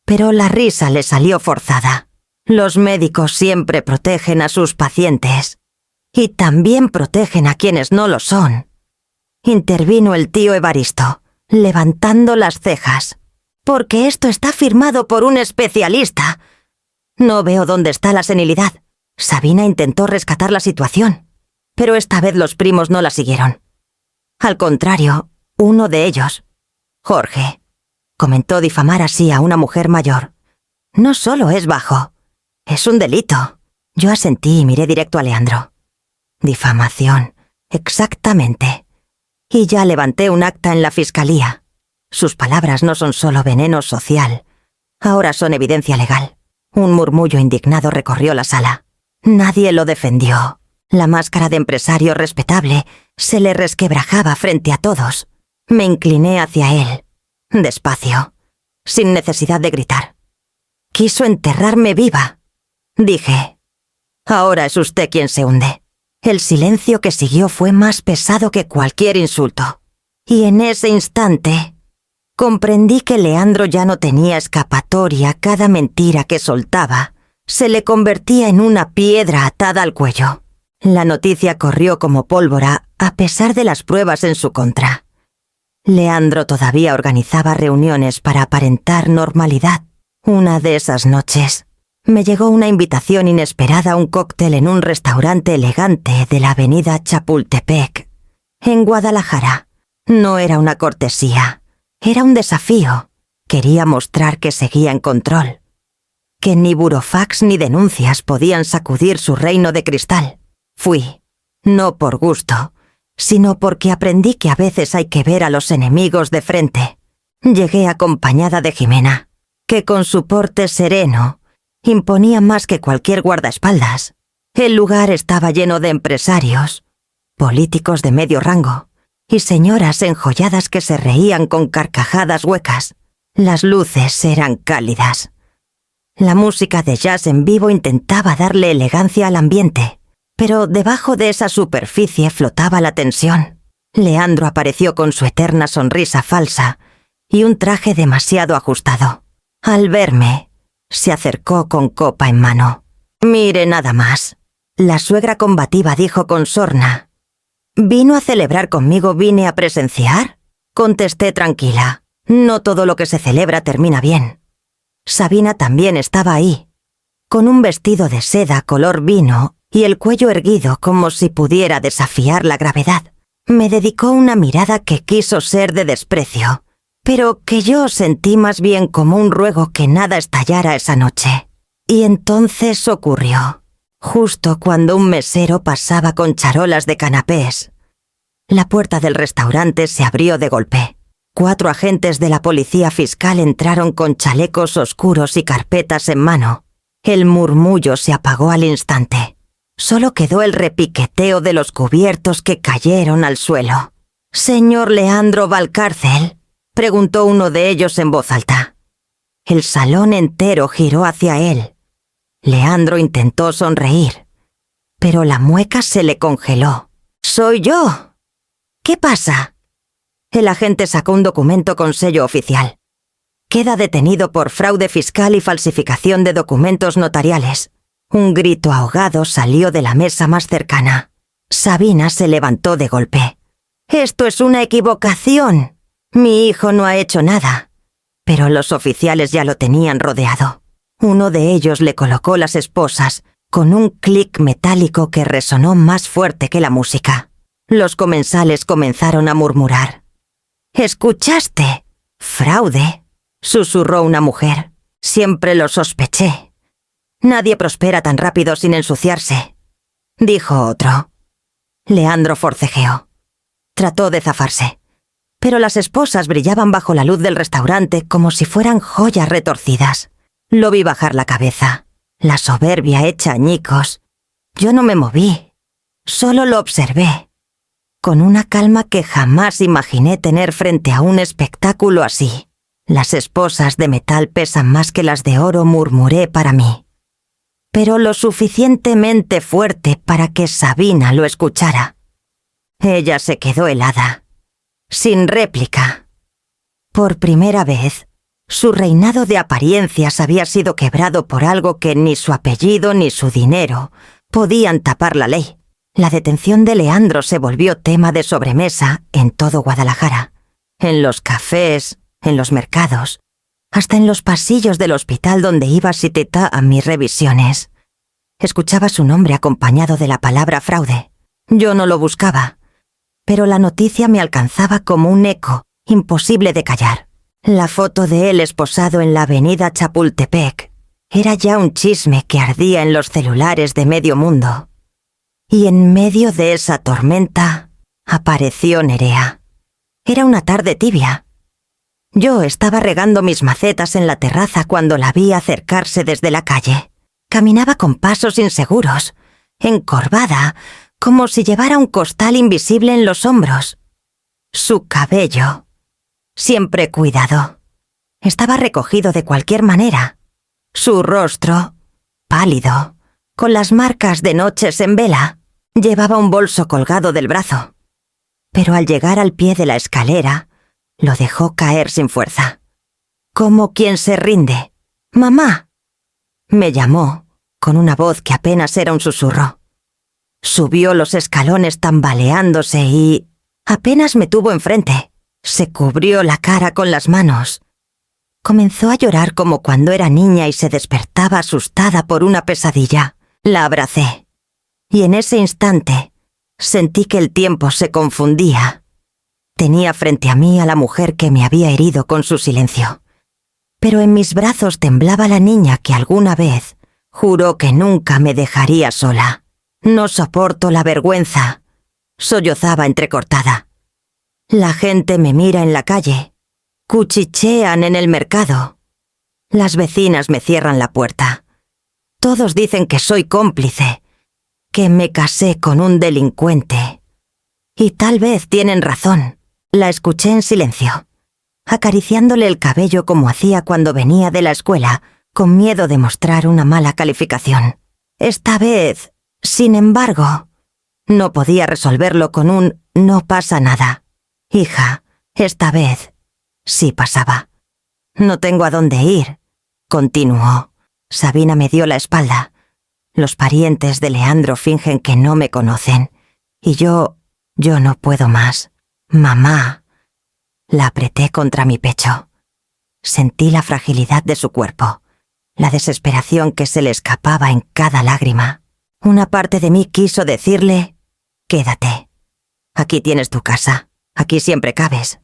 pero la risa le salió forzada. Los médicos siempre protegen a sus pacientes. Y también protegen a quienes no lo son. Intervino el tío Evaristo, levantando las cejas. Porque esto está firmado por un especialista. No veo dónde está la senilidad. Sabina intentó rescatar la situación, pero esta vez los primos no la siguieron. Al contrario, uno de ellos, Jorge, comentó difamar así a una mujer mayor. No solo es bajo, es un delito. Yo asentí y miré directo a Leandro. Difamación, exactamente. Y ya levanté un acta en la fiscalía. Sus palabras no son solo veneno social, ahora son evidencia legal. Un murmullo indignado recorrió la sala. Nadie lo defendió. La máscara de empresario respetable se le resquebrajaba frente a todos. Me incliné hacia él, despacio, sin necesidad de gritar. Quiso enterrarme viva. Dije, ahora es usted quien se hunde. El silencio que siguió fue más pesado que cualquier insulto. Y en ese instante comprendí que Leandro ya no tenía escapatoria. Cada mentira que soltaba se le convertía en una piedra atada al cuello. La noticia corrió como pólvora a pesar de las pruebas en su contra. Leandro todavía organizaba reuniones para aparentar normalidad. Una de esas noches me llegó una invitación inesperada a un cóctel en un restaurante elegante de la avenida Chapultepec, en Guadalajara. No era una cortesía, era un desafío. Quería mostrar que seguía en control, que ni burofax ni denuncias podían sacudir su reino de cristal. Fui, no por gusto, sino porque aprendí que a veces hay que ver a los enemigos de frente. Llegué acompañada de Jimena, que con su porte sereno imponía más que cualquier guardaespaldas. El lugar estaba lleno de empresarios, políticos de medio rango y señoras enjolladas que se reían con carcajadas huecas. Las luces eran cálidas. La música de jazz en vivo intentaba darle elegancia al ambiente, pero debajo de esa superficie flotaba la tensión. Leandro apareció con su eterna sonrisa falsa y un traje demasiado ajustado. Al verme, se acercó con copa en mano. «Mire nada más», la suegra combativa dijo con sorna. «¿Vino a celebrar conmigo, vine a presenciar?», contesté tranquila. «No todo lo que se celebra termina bien». Sabina también estaba ahí, con un vestido de seda color vino y el cuello erguido como si pudiera desafiar la gravedad. Me dedicó una mirada que quiso ser de desprecio, pero que yo sentí más bien como un ruego que nada estallara esa noche. Y entonces ocurrió, justo cuando un mesero pasaba con charolas de canapés. La puerta del restaurante se abrió de golpe. 4 agentes de la policía fiscal entraron con chalecos oscuros y carpetas en mano. El murmullo se apagó al instante. Solo quedó el repiqueteo de los cubiertos que cayeron al suelo. «Señor Leandro Valcárcel», preguntó uno de ellos en voz alta. El salón entero giró hacia él. Leandro intentó sonreír, pero la mueca se le congeló. «¡Soy yo!». «¿Qué pasa?». El agente sacó un documento con sello oficial. «Queda detenido por fraude fiscal y falsificación de documentos notariales». Un grito ahogado salió de la mesa más cercana. Sabina se levantó de golpe. «¡Esto es una equivocación! Mi hijo no ha hecho nada». Pero los oficiales ya lo tenían rodeado. Uno de ellos le colocó las esposas con un clic metálico que resonó más fuerte que la música. Los comensales comenzaron a murmurar. «¿Escuchaste? ¿Fraude?», susurró una mujer. «Siempre lo sospeché». «Nadie prospera tan rápido sin ensuciarse», dijo otro. Leandro forcejeó. Trató de zafarse, pero las esposas brillaban bajo la luz del restaurante como si fueran joyas retorcidas. Lo vi bajar la cabeza, la soberbia hecha añicos. Yo no me moví, solo lo observé, con una calma que jamás imaginé tener frente a un espectáculo así. «Las esposas de metal pesan más que las de oro», murmuré para mí, pero lo suficientemente fuerte para que Sabina lo escuchara. Ella se quedó helada, sin réplica. Por primera vez, su reinado de apariencias había sido quebrado por algo que ni su apellido ni su dinero podían tapar la ley. La detención de Leandro se volvió tema de sobremesa en todo Guadalajara, en los cafés, en los mercados, hasta en los pasillos del hospital donde iba Siteta a mis revisiones. Escuchaba su nombre acompañado de la palabra fraude. Yo no lo buscaba, pero la noticia me alcanzaba como un eco, imposible de callar. La foto de él esposado en la avenida Chapultepec era ya un chisme que ardía en los celulares de medio mundo. Y en medio de esa tormenta apareció Nerea. Era una tarde tibia. Yo estaba regando mis macetas en la terraza cuando la vi acercarse desde la calle. Caminaba con pasos inseguros, encorvada, como si llevara un costal invisible en los hombros. Su cabello, siempre cuidado, estaba recogido de cualquier manera. Su rostro, pálido, con las marcas de noches en vela, llevaba un bolso colgado del brazo. Pero al llegar al pie de la escalera, lo dejó caer sin fuerza. Como quien se rinde. «¡Mamá!». Me llamó, con una voz que apenas era un susurro. Subió los escalones tambaleándose y apenas me tuvo enfrente. Se cubrió la cara con las manos. Comenzó a llorar como cuando era niña y se despertaba asustada por una pesadilla. La abracé. Y en ese instante sentí que el tiempo se confundía. Tenía frente a mí a la mujer que me había herido con su silencio. Pero en mis brazos temblaba la niña que alguna vez juró que nunca me dejaría sola. «No soporto la vergüenza», sollozaba entrecortada. «La gente me mira en la calle. Cuchichean en el mercado. Las vecinas me cierran la puerta. Todos dicen que soy cómplice, que me casé con un delincuente. Y tal vez tienen razón». La escuché en silencio, acariciándole el cabello como hacía cuando venía de la escuela, con miedo de mostrar una mala calificación. Esta vez, sin embargo, no podía resolverlo con un «no pasa nada». «Hija, esta vez sí pasaba». «No tengo a dónde ir», continuó. Sabina me dio la espalda. «Los parientes de Leandro fingen que no me conocen, y yo no puedo más. Mamá». La apreté contra mi pecho. Sentí la fragilidad de su cuerpo, la desesperación que se le escapaba en cada lágrima. Una parte de mí quiso decirle: «Quédate. Aquí tienes tu casa, aquí siempre cabes».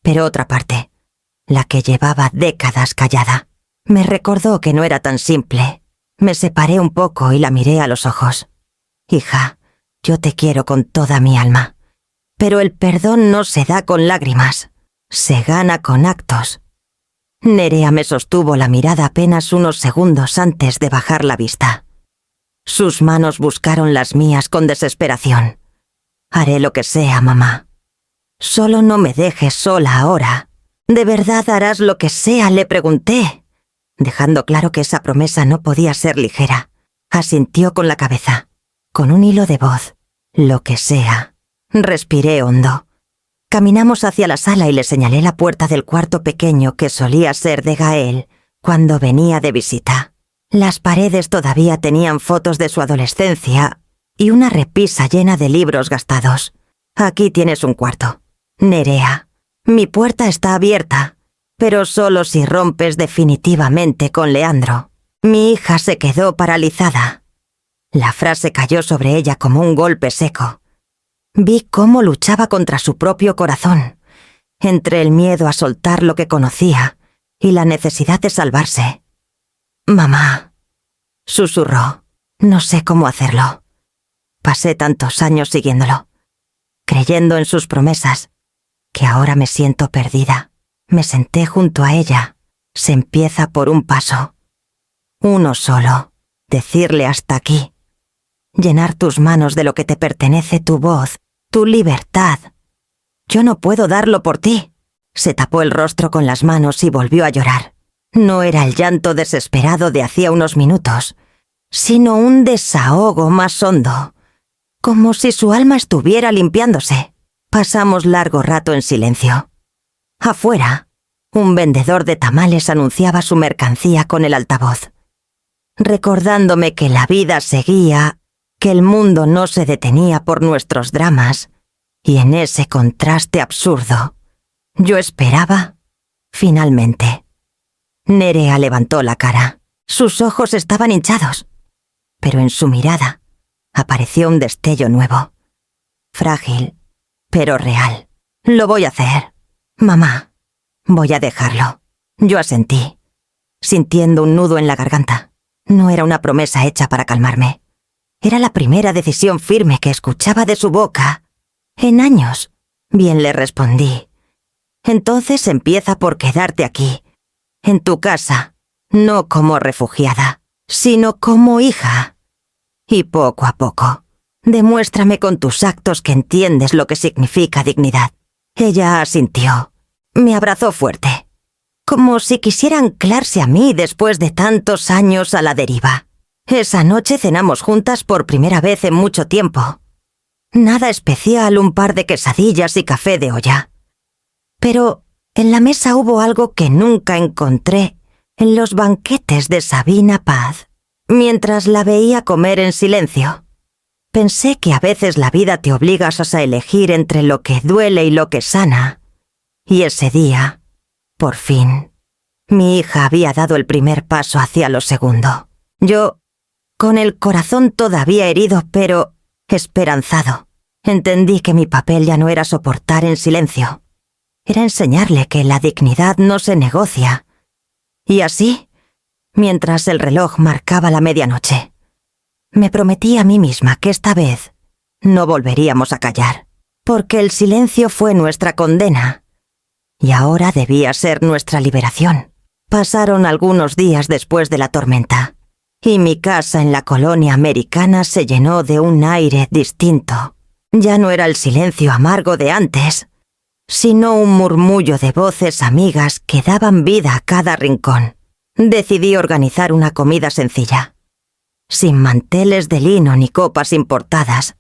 Pero otra parte, la que llevaba décadas callada, me recordó que no era tan simple. Me separé un poco y la miré a los ojos. «Hija, yo te quiero con toda mi alma. Pero el perdón no se da con lágrimas, se gana con actos». Nerea me sostuvo la mirada apenas unos segundos antes de bajar la vista. Sus manos buscaron las mías con desesperación. «Haré lo que sea, mamá. Solo no me dejes sola ahora». ¿De verdad harás lo que sea?, le pregunté, dejando claro que esa promesa no podía ser ligera. Asintió con la cabeza, con un hilo de voz. Lo que sea. Respiré hondo. Caminamos hacia la sala y le señalé la puerta del cuarto pequeño que solía ser de Gael cuando venía de visita. Las paredes todavía tenían fotos de su adolescencia y una repisa llena de libros gastados. Aquí tienes un cuarto. Nerea, mi puerta está abierta, pero solo si rompes definitivamente con Leandro. Mi hija se quedó paralizada. La frase cayó sobre ella como un golpe seco. Vi cómo luchaba contra su propio corazón, entre el miedo a soltar lo que conocía y la necesidad de salvarse. «Mamá», susurró, «no sé cómo hacerlo». Pasé tantos años siguiéndolo, creyendo en sus promesas, que ahora me siento perdida. Me senté junto a ella. Se empieza por un paso. Uno solo. Decirle hasta aquí. Llenar tus manos de lo que te pertenece, tu voz, tu libertad. Yo no puedo darlo por ti. Se tapó el rostro con las manos y volvió a llorar. No era el llanto desesperado de hacía unos minutos, sino un desahogo más hondo, como si su alma estuviera limpiándose. Pasamos largo rato en silencio. Afuera, un vendedor de tamales anunciaba su mercancía con el altavoz, recordándome que la vida seguía, que el mundo no se detenía por nuestros dramas, y en ese contraste absurdo, yo esperaba, finalmente. Nerea levantó la cara. Sus ojos estaban hinchados, pero en su mirada apareció un destello nuevo. Frágil, pero real. Lo voy a hacer. Mamá, voy a dejarlo. Yo asentí, sintiendo un nudo en la garganta. No era una promesa hecha para calmarme. Era la primera decisión firme que escuchaba de su boca en años. Bien, le respondí. Entonces empieza por quedarte aquí, en tu casa, no como refugiada, sino como hija. Y poco a poco, demuéstrame con tus actos que entiendes lo que significa dignidad. Ella asintió. Me abrazó fuerte, como si quisiera anclarse a mí después de tantos años a la deriva. Esa noche cenamos juntas por primera vez en mucho tiempo. Nada especial, un par de quesadillas y café de olla. Pero en la mesa hubo algo que nunca encontré en los banquetes de Sabina Paz, mientras la veía comer en silencio. Pensé que a veces la vida te obligas a elegir entre lo que duele y lo que sana. Y ese día, por fin, mi hija había dado el primer paso hacia lo segundo. Yo, con el corazón todavía herido, pero esperanzado, entendí que mi papel ya no era soportar en silencio. Era enseñarle que la dignidad no se negocia. Y así, mientras el reloj marcaba la medianoche, me prometí a mí misma que esta vez no volveríamos a callar, porque el silencio fue nuestra condena, y ahora debía ser nuestra liberación. Pasaron algunos días después de la tormenta, y mi casa en la colonia americana se llenó de un aire distinto. Ya no era el silencio amargo de antes, sino un murmullo de voces amigas que daban vida a cada rincón. Decidí organizar una comida sencilla, sin manteles de lino ni copas importadas,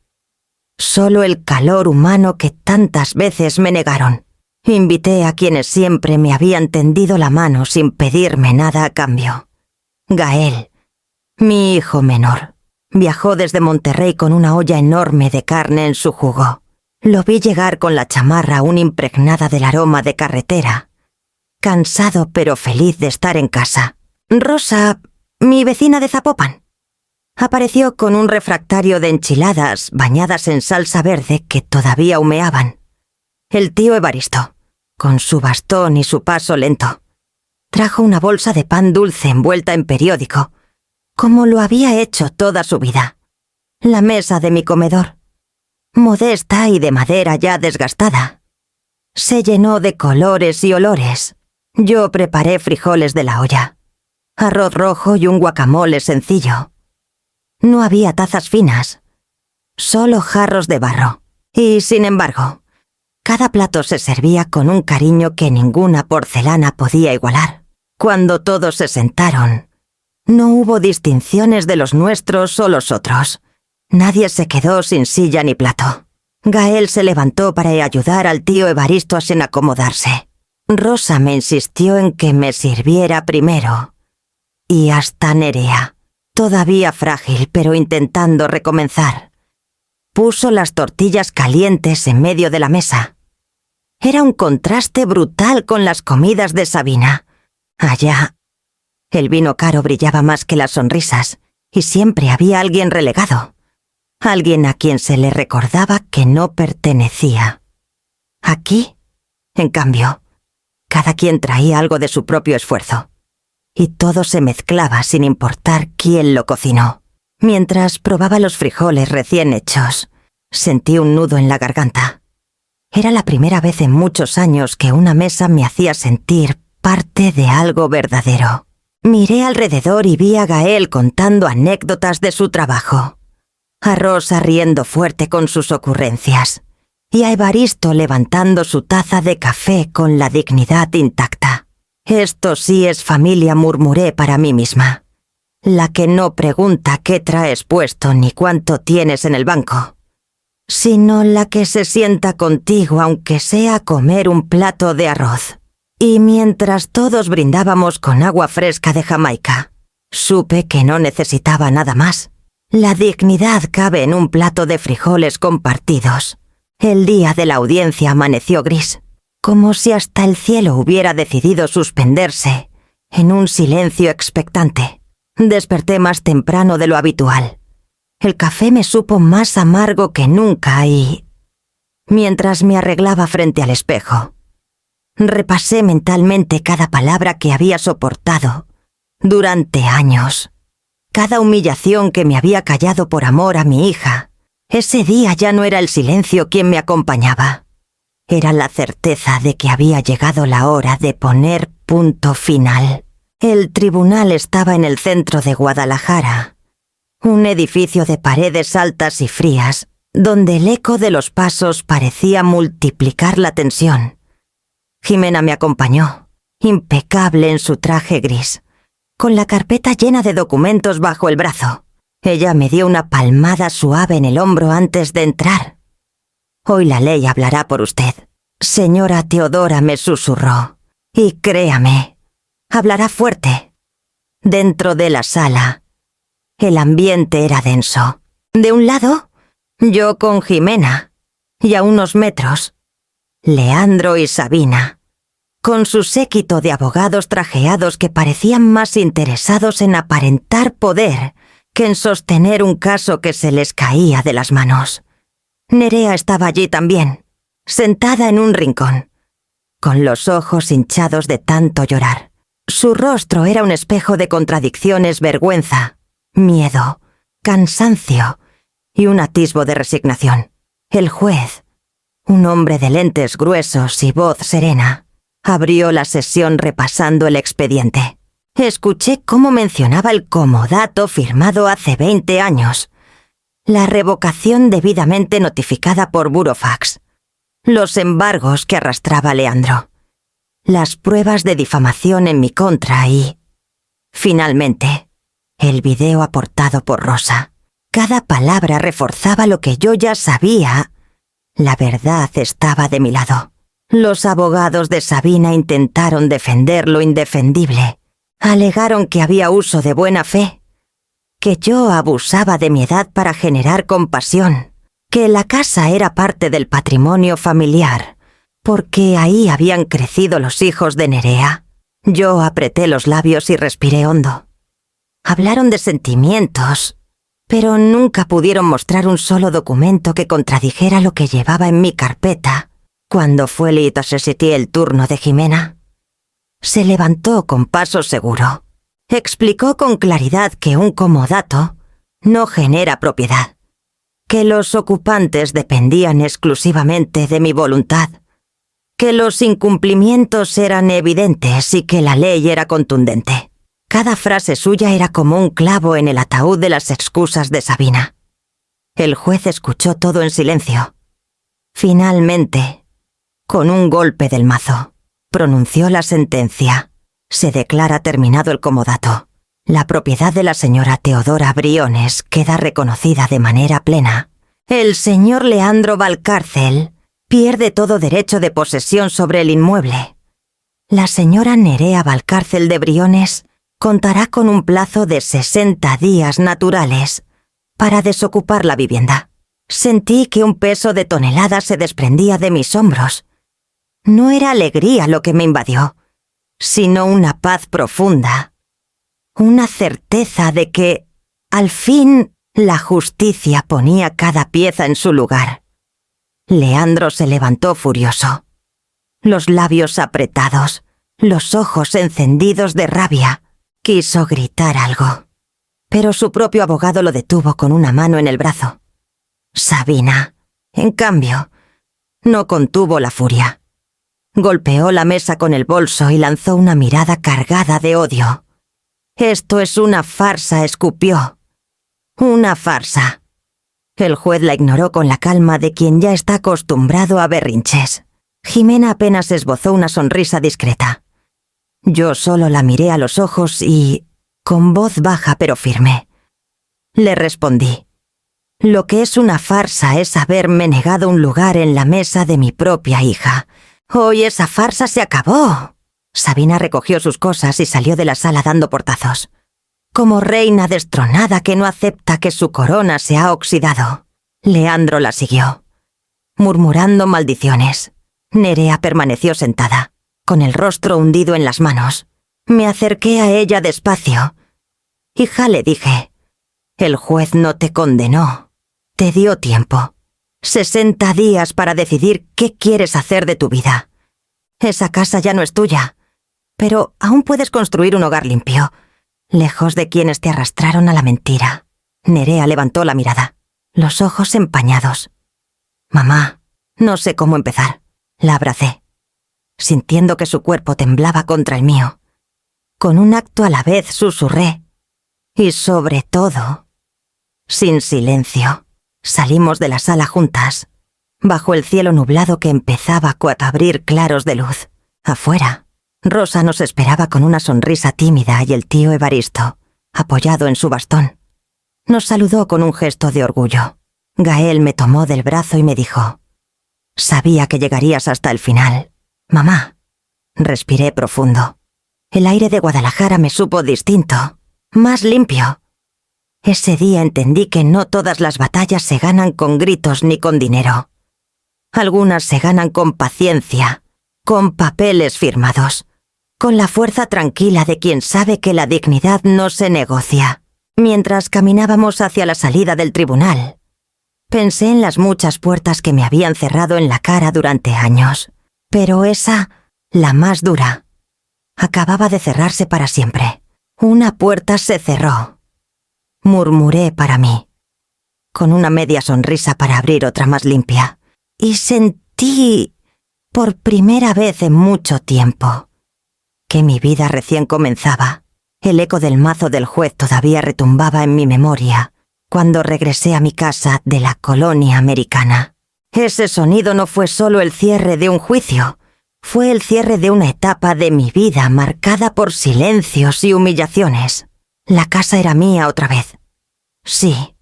solo el calor humano que tantas veces me negaron. Invité a quienes siempre me habían tendido la mano sin pedirme nada a cambio. Gael, mi hijo menor, viajó desde Monterrey con una olla enorme de carne en su jugo. Lo vi llegar con la chamarra aún impregnada del aroma de carretera, cansado pero feliz de estar en casa. Rosa, mi vecina de Zapopan, apareció con un refractario de enchiladas bañadas en salsa verde que todavía humeaban. El tío Evaristo, con su bastón y su paso lento, trajo una bolsa de pan dulce envuelta en periódico, como lo había hecho toda su vida. La mesa de mi comedor, modesta y de madera ya desgastada, se llenó de colores y olores. Yo preparé frijoles de la olla, arroz rojo y un guacamole sencillo. No había tazas finas, solo jarros de barro. Y, sin embargo, Cada plato se servía con un cariño que ninguna porcelana podía igualar. Cuando todos se sentaron, no hubo distinciones de los nuestros o los otros. Nadie se quedó sin silla ni plato. Gael se levantó para ayudar al tío Evaristo a acomodarse. Rosa me insistió en que me sirviera primero. Y hasta Nerea, todavía frágil pero intentando recomenzar, puso las tortillas calientes en medio de la mesa. Era un contraste brutal con las comidas de Sabina. Allá, el vino caro brillaba más que las sonrisas, y siempre había alguien relegado. Alguien a quien se le recordaba que no pertenecía. Aquí, en cambio, cada quien traía algo de su propio esfuerzo, y todo se mezclaba sin importar quién lo cocinó. Mientras probaba los frijoles recién hechos, sentí un nudo en la garganta. Era la primera vez en muchos años que una mesa me hacía sentir parte de algo verdadero. Miré alrededor y vi a Gael contando anécdotas de su trabajo, a Rosa riendo fuerte con sus ocurrencias, y a Evaristo levantando su taza de café con la dignidad intacta. Esto sí es familia, murmuré para mí misma. La que no pregunta qué traes puesto ni cuánto tienes en el banco, sino la que se sienta contigo aunque sea a comer un plato de arroz. Y mientras todos brindábamos con agua fresca de Jamaica, supe que no necesitaba nada más. La dignidad cabe en un plato de frijoles compartidos. El día de la audiencia amaneció gris, como si hasta el cielo hubiera decidido suspenderse en un silencio expectante. Desperté más temprano de lo habitual. El café me supo más amargo que nunca y, mientras me arreglaba frente al espejo, repasé mentalmente cada palabra que había soportado durante años, cada humillación que me había callado por amor a mi hija. Ese día ya no era el silencio quien me acompañaba. Era la certeza de que había llegado la hora de poner punto final. El tribunal estaba en el centro de Guadalajara, un edificio de paredes altas y frías, donde el eco de los pasos parecía multiplicar la tensión. Jimena me acompañó, impecable en su traje gris, con la carpeta llena de documentos bajo el brazo. Ella me dio una palmada suave en el hombro antes de entrar. «Hoy la ley hablará por usted», señora Teodora me susurró. «Y créame, hablará fuerte». Dentro de la sala, el ambiente era denso. De un lado, yo con Jimena, y a unos metros, Leandro y Sabina, con su séquito de abogados trajeados que parecían más interesados en aparentar poder que en sostener un caso que se les caía de las manos. Nerea estaba allí también, sentada en un rincón, con los ojos hinchados de tanto llorar. Su rostro era un espejo de contradicciones: vergüenza, miedo, cansancio y un atisbo de resignación. El juez, un hombre de lentes gruesos y voz serena, abrió la sesión repasando el expediente. Escuché cómo mencionaba el comodato firmado hace 20 años, la revocación debidamente notificada por burofax, los embargos que arrastraba Leandro, las pruebas de difamación en mi contra y, finalmente, el video aportado por Rosa. Cada palabra reforzaba lo que yo ya sabía. La verdad estaba de mi lado. Los abogados de Sabina intentaron defender lo indefendible. Alegaron que había uso de buena fe, que yo abusaba de mi edad para generar compasión, que la casa era parte del patrimonio familiar, porque ahí habían crecido los hijos de Nerea. Yo apreté los labios y respiré hondo. Hablaron de sentimientos, pero nunca pudieron mostrar un solo documento que contradijera lo que llevaba en mi carpeta. Cuando fue el turno de Jimena, se levantó con paso seguro. Explicó con claridad que un comodato no genera propiedad, que los ocupantes dependían exclusivamente de mi voluntad, que los incumplimientos eran evidentes y que la ley era contundente. Cada frase suya era como un clavo en el ataúd de las excusas de Sabina. El juez escuchó todo en silencio. Finalmente, Con un golpe del mazo, pronunció la sentencia. Se declara terminado el comodato. La propiedad de la señora Teodora Briones queda reconocida de manera plena. El señor Leandro Valcárcel pierde todo derecho de posesión sobre el inmueble. La señora Nerea Valcárcel de Briones contará con un plazo de 60 días naturales para desocupar la vivienda. Sentí que un peso de toneladas se desprendía de mis hombros. No era alegría lo que me invadió, sino una paz profunda. Una certeza de que, al fin, la justicia ponía cada pieza en su lugar. Leandro se levantó furioso. Los labios apretados, los ojos encendidos de rabia. Quiso gritar algo, pero su propio abogado lo detuvo con una mano en el brazo. Sabina, en cambio, no contuvo la furia. Golpeó la mesa con el bolso y lanzó una mirada cargada de odio. «Esto es una farsa», escupió. «Una farsa». El juez la ignoró con la calma de quien ya está acostumbrado a berrinches. Jimena apenas esbozó una sonrisa discreta. Yo solo la miré a los ojos y, con voz baja pero firme, le respondí: «Lo que es una farsa es haberme negado un lugar en la mesa de mi propia hija. Hoy esa farsa se acabó». Sabina recogió sus cosas y salió de la sala dando portazos. Como reina destronada que no acepta que su corona se ha oxidado. Leandro la siguió, murmurando maldiciones. Nerea permaneció sentada, con el rostro hundido en las manos. Me acerqué a ella despacio. «Hija», le dije, «el juez no te condenó. Te dio tiempo. 60 días para decidir qué quieres hacer de tu vida. Esa casa ya no es tuya, pero aún puedes construir un hogar limpio, lejos de quienes te arrastraron a la mentira». Nerea levantó la mirada, los ojos empañados. «Mamá, no sé cómo empezar». La abracé, sintiendo que su cuerpo temblaba contra el mío. Con un acto a la vez susurré. Y sobre todo, sin silencio, salimos de la sala juntas, bajo el cielo nublado que empezaba a abrir claros de luz. Afuera, Rosa nos esperaba con una sonrisa tímida y el tío Evaristo, apoyado en su bastón. Nos saludó con un gesto de orgullo. Gael me tomó del brazo y me dijo: «Sabía que llegarías hasta el final, mamá». Respiré profundo. El aire de Guadalajara me supo distinto, más limpio. Ese día entendí que no todas las batallas se ganan con gritos ni con dinero. Algunas se ganan con paciencia, con papeles firmados, con la fuerza tranquila de quien sabe que la dignidad no se negocia. Mientras caminábamos hacia la salida del tribunal, pensé en las muchas puertas que me habían cerrado en la cara durante años, pero esa, la más dura, acababa de cerrarse para siempre. Una puerta se cerró. Murmuré para mí, con una media sonrisa para abrir otra más limpia, y sentí, por primera vez en mucho tiempo, que mi vida recién comenzaba. El eco del mazo del juez todavía retumbaba en mi memoria cuando regresé a mi casa de la colonia americana. Ese sonido no fue solo el cierre de un juicio, fue el cierre de una etapa de mi vida marcada por silencios y humillaciones. La casa era mía otra vez. Sí,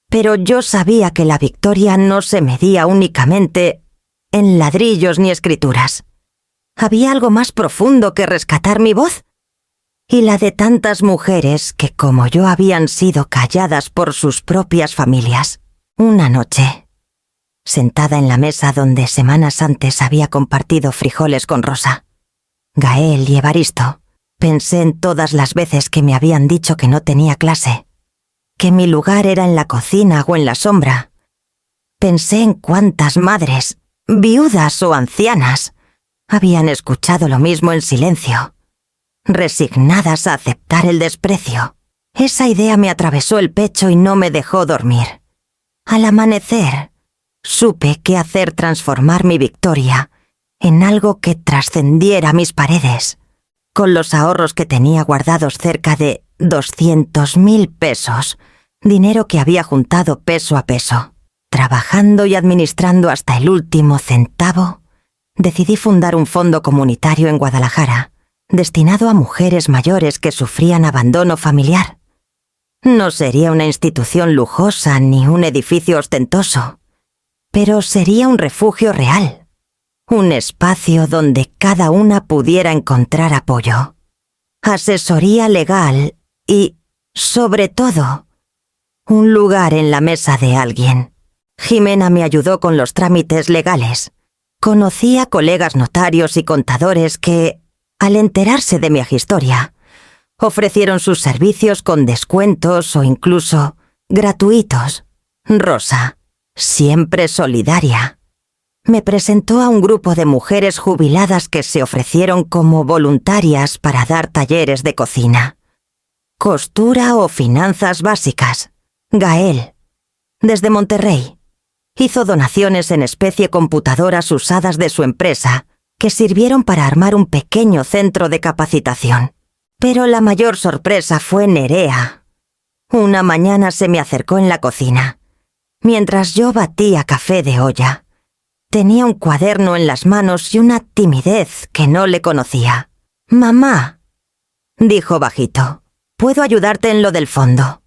pero yo sabía que la victoria no se medía únicamente en ladrillos ni escrituras. ¿Había algo más profundo que rescatar mi voz? Y la de tantas mujeres que, como yo, habían sido calladas por sus propias familias. Una noche, sentada en la mesa donde semanas antes había compartido frijoles con Rosa, Gael y Evaristo, pensé en todas las veces que me habían dicho que no tenía clase, que mi lugar era en la cocina o en la sombra. Pensé en cuántas madres, viudas o ancianas, habían escuchado lo mismo en silencio, resignadas a aceptar el desprecio. Esa idea me atravesó el pecho y no me dejó dormir. Al amanecer, supe qué hacer transformar mi victoria en algo que trascendiera mis paredes. Con los ahorros que tenía guardados, cerca de 200.000 pesos, dinero que había juntado peso a peso, trabajando y administrando hasta el último centavo, decidí fundar un fondo comunitario en Guadalajara, destinado a mujeres mayores que sufrían abandono familiar. No sería una institución lujosa ni un edificio ostentoso, pero sería un refugio real, un espacio donde cada una pudiera encontrar apoyo, asesoría legal y, sobre todo, un lugar en la mesa de alguien. Jimena me ayudó con los trámites legales. Conocí a colegas notarios y contadores que, al enterarse de mi historia, ofrecieron sus servicios con descuentos o incluso gratuitos. Rosa, siempre solidaria, me presentó a un grupo de mujeres jubiladas que se ofrecieron como voluntarias para dar talleres de cocina, costura o finanzas básicas. Gael, desde Monterrey, hizo donaciones en especie computadoras usadas de su empresa que sirvieron para armar un pequeño centro de capacitación. Pero la mayor sorpresa fue Nerea. Una mañana se me acercó en la cocina, mientras yo batía café de olla. Tenía un cuaderno en las manos y una timidez que no le conocía. «Mamá», dijo bajito, «¿puedo ayudarte en lo del fondo?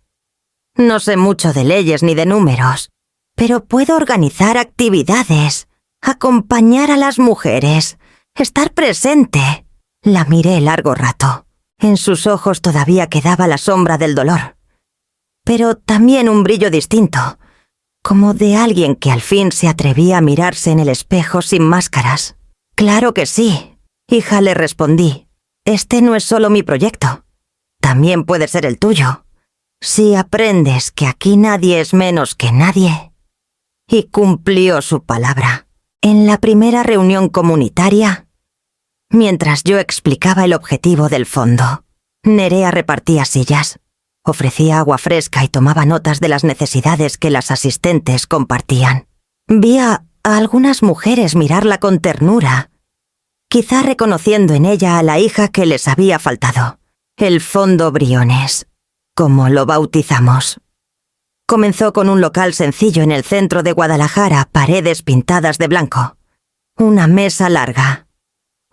No sé mucho de leyes ni de números, pero puedo organizar actividades, acompañar a las mujeres, estar presente». La miré largo rato. En sus ojos todavía quedaba la sombra del dolor, pero también un brillo distinto, como de alguien que al fin se atrevía a mirarse en el espejo sin máscaras. «Claro que sí, hija», le respondí. «Este no es solo mi proyecto, también puede ser el tuyo, si aprendes que aquí nadie es menos que nadie». Y cumplió su palabra. En la primera reunión comunitaria, mientras yo explicaba el objetivo del fondo, Nerea repartía sillas, ofrecía agua fresca y tomaba notas de las necesidades que las asistentes compartían. Vi a algunas mujeres mirarla con ternura, quizá reconociendo en ella a la hija que les había faltado. El Fondo Briones, como lo bautizamos. Comenzó con un local sencillo en el centro de Guadalajara, paredes pintadas de blanco, una mesa larga,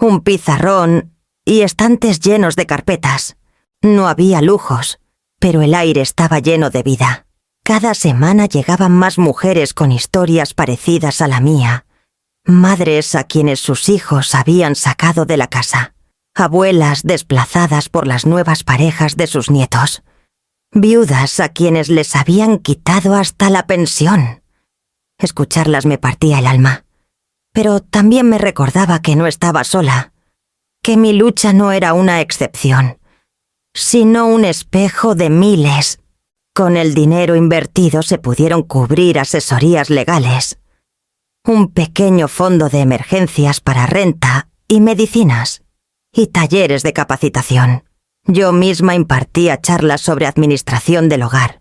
un pizarrón y estantes llenos de carpetas. No había lujos, pero el aire estaba lleno de vida. Cada semana llegaban más mujeres con historias parecidas a la mía, madres a quienes sus hijos habían sacado de la casa, abuelas desplazadas por las nuevas parejas de sus nietos, viudas a quienes les habían quitado hasta la pensión. Escucharlas me partía el alma, pero también me recordaba que no estaba sola, que mi lucha no era una excepción, sino un espejo de miles. Con el dinero invertido se pudieron cubrir asesorías legales, un pequeño fondo de emergencias para renta y medicinas, y talleres de capacitación. Yo misma impartía charlas sobre administración del hogar,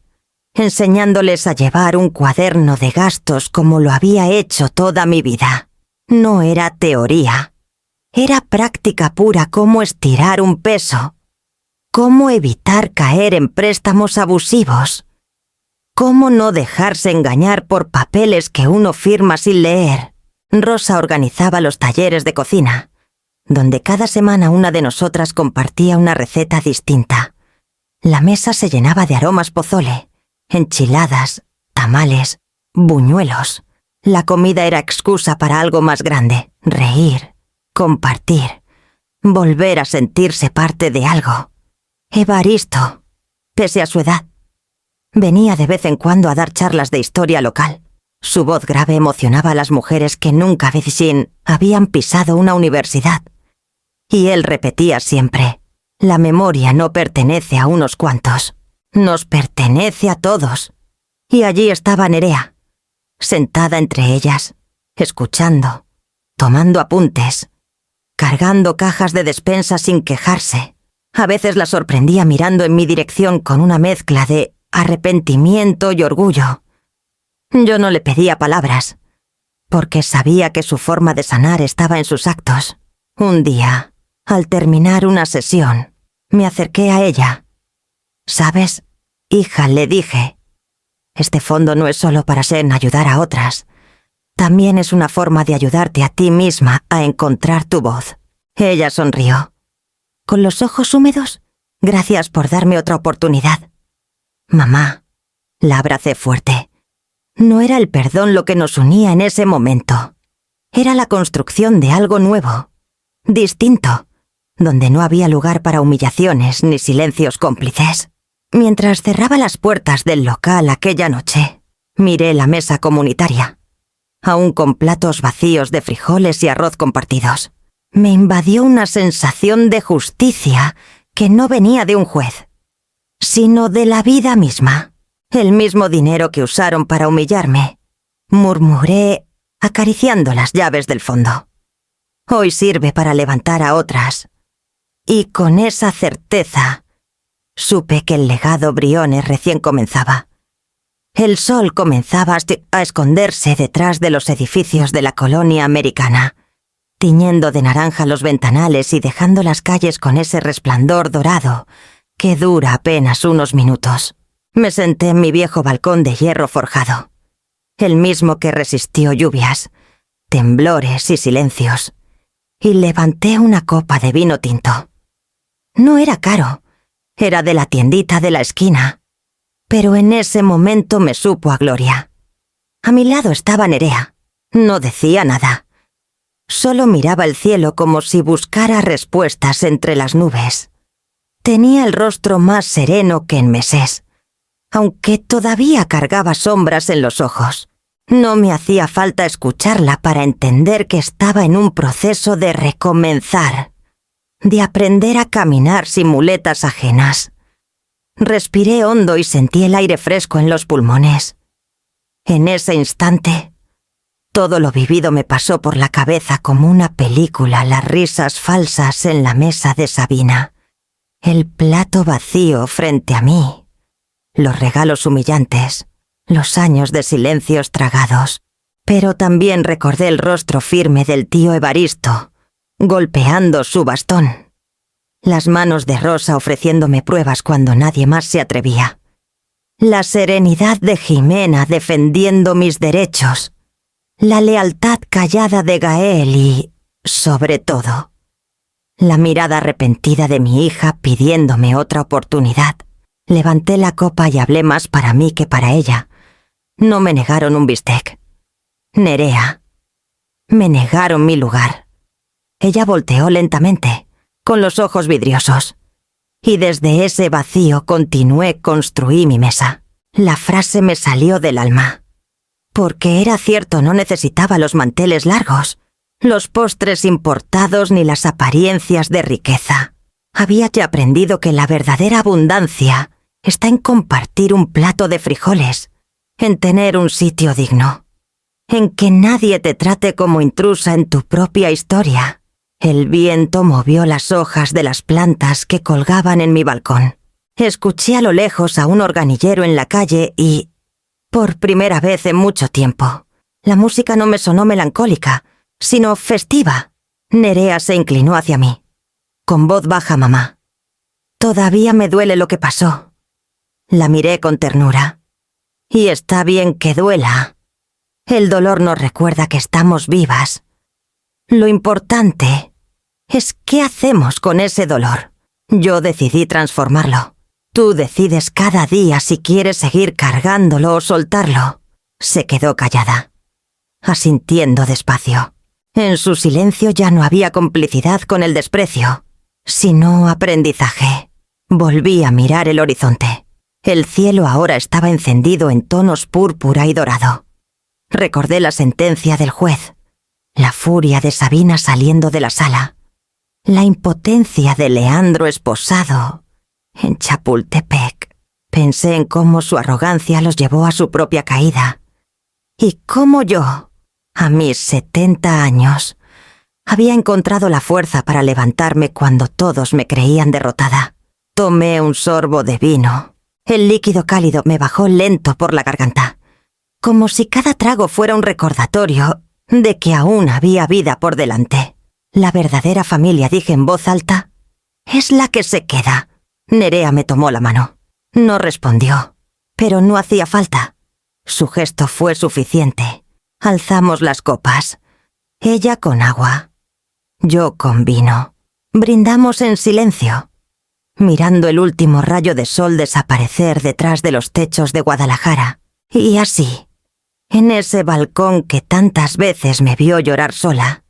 enseñándoles a llevar un cuaderno de gastos como lo había hecho toda mi vida. No era teoría, era práctica pura, cómo estirar un peso, cómo evitar caer en préstamos abusivos, cómo no dejarse engañar por papeles que uno firma sin leer. Rosa organizaba los talleres de cocina, donde cada semana una de nosotras compartía una receta distinta. La mesa se llenaba de aromas pozole, enchiladas, tamales, buñuelos. La comida era excusa para algo más grande: reír, compartir, volver a sentirse parte de algo. Evaristo, pese a su edad, venía de vez en cuando a dar charlas de historia local. Su voz grave emocionaba a las mujeres que nunca habían pisado una universidad. Y él repetía siempre: la memoria no pertenece a unos cuantos, nos pertenece a todos. Y allí estaba Nerea, sentada entre ellas, escuchando, tomando apuntes, cargando cajas de despensa sin quejarse. A veces la sorprendía mirando en mi dirección con una mezcla de arrepentimiento y orgullo. Yo no le pedía palabras, porque sabía que su forma de sanar estaba en sus actos. Un día, al terminar una sesión, me acerqué a ella. «¿Sabes, hija?», le dije, «este fondo no es solo para ayudar a otras, También es una forma de ayudarte a ti misma a encontrar tu voz. Ella sonrió. Con los ojos húmedos, gracias por darme otra oportunidad. Mamá, la abracé fuerte. No era el perdón lo que nos unía en ese momento. Era la construcción de algo nuevo, distinto, donde no había lugar para humillaciones ni silencios cómplices. Mientras cerraba las puertas del local aquella noche, miré la mesa comunitaria, aún con platos vacíos de frijoles y arroz compartidos. Me invadió una sensación de justicia que no venía de un juez, sino de la vida misma. El mismo dinero que usaron para humillarme, murmuré, acariciando las llaves del fondo. Hoy sirve para levantar a otras. Y con esa certeza, supe que el legado Briones recién comenzaba. El sol comenzaba a esconderse detrás de los edificios de la colonia americana, tiñendo de naranja los ventanales y dejando las calles con ese resplandor dorado que dura apenas unos minutos. Me senté en mi viejo balcón de hierro forjado, el mismo que resistió lluvias, temblores y silencios, y levanté una copa de vino tinto. No era caro, era de la tiendita de la esquina, pero en ese momento me supo a gloria. A mi lado estaba Nerea. No decía nada. Solo miraba el cielo como si buscara respuestas entre las nubes. Tenía el rostro más sereno que en meses, aunque todavía cargaba sombras en los ojos. No me hacía falta escucharla para entender que estaba en un proceso de recomenzar, de aprender a caminar sin muletas ajenas. Respiré hondo y sentí el aire fresco en los pulmones. En ese instante, todo lo vivido me pasó por la cabeza como una película, las risas falsas en la mesa de Sabina, el plato vacío frente a mí, los regalos humillantes, los años de silencios tragados. Pero también recordé el rostro firme del tío Evaristo, golpeando su bastón. Las manos de Rosa ofreciéndome pruebas cuando nadie más se atrevía. La serenidad de Jimena defendiendo mis derechos. La lealtad callada de Gael y, sobre todo, la mirada arrepentida de mi hija pidiéndome otra oportunidad. Levanté la copa y hablé más para mí que para ella. No me negaron un bistec. Nerea. Me negaron mi lugar. Ella volteó lentamente, con los ojos vidriosos. Y desde ese vacío construí mi mesa. La frase me salió del alma. Porque era cierto, no necesitaba los manteles largos, los postres importados ni las apariencias de riqueza. Había ya aprendido que la verdadera abundancia está en compartir un plato de frijoles, en tener un sitio digno, en que nadie te trate como intrusa en tu propia historia. El viento movió las hojas de las plantas que colgaban en mi balcón. Escuché a lo lejos a un organillero en la calle y, por primera vez en mucho tiempo, la música no me sonó melancólica, sino festiva. Nerea se inclinó hacia mí. Con voz baja, mamá. Todavía me duele lo que pasó. La miré con ternura. Y está bien que duela. El dolor nos recuerda que estamos vivas. Lo importante es qué hacemos con ese dolor. Yo decidí transformarlo. Tú decides cada día si quieres seguir cargándolo o soltarlo. Se quedó callada, asintiendo despacio. En su silencio ya no había complicidad con el desprecio, sino aprendizaje. Volví a mirar el horizonte. El cielo ahora estaba encendido en tonos púrpura y dorado. Recordé la sentencia del juez, la furia de Sabina saliendo de la sala, la impotencia de Leandro esposado en Chapultepec. Pensé en cómo su arrogancia los llevó a su propia caída, y cómo yo, a mis 70 años, había encontrado la fuerza para levantarme cuando todos me creían derrotada. Tomé un sorbo de vino. El líquido cálido me bajó lento por la garganta, como si cada trago fuera un recordatorio de que aún había vida por delante. La verdadera familia, dije en voz alta, es la que se queda. Nerea me tomó la mano. No respondió, pero no hacía falta. Su gesto fue suficiente. Alzamos las copas. Ella con agua. Yo con vino. Brindamos en silencio, mirando el último rayo de sol desaparecer detrás de los techos de Guadalajara. Y así, en ese balcón que tantas veces me vio llorar sola,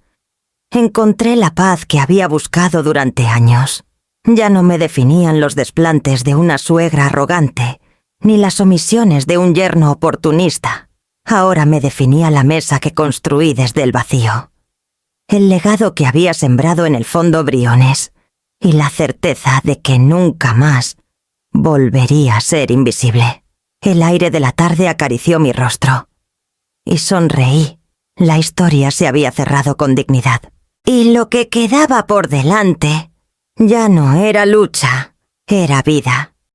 encontré la paz que había buscado durante años. Ya no me definían los desplantes de una suegra arrogante, ni las omisiones de un yerno oportunista. Ahora me definía la mesa que construí desde el vacío, el legado que había sembrado en el fondo Briones, y la certeza de que nunca más volvería a ser invisible. El aire de la tarde acarició mi rostro, y sonreí. La historia se había cerrado con dignidad. Y lo que quedaba por delante ya no era lucha, era vida.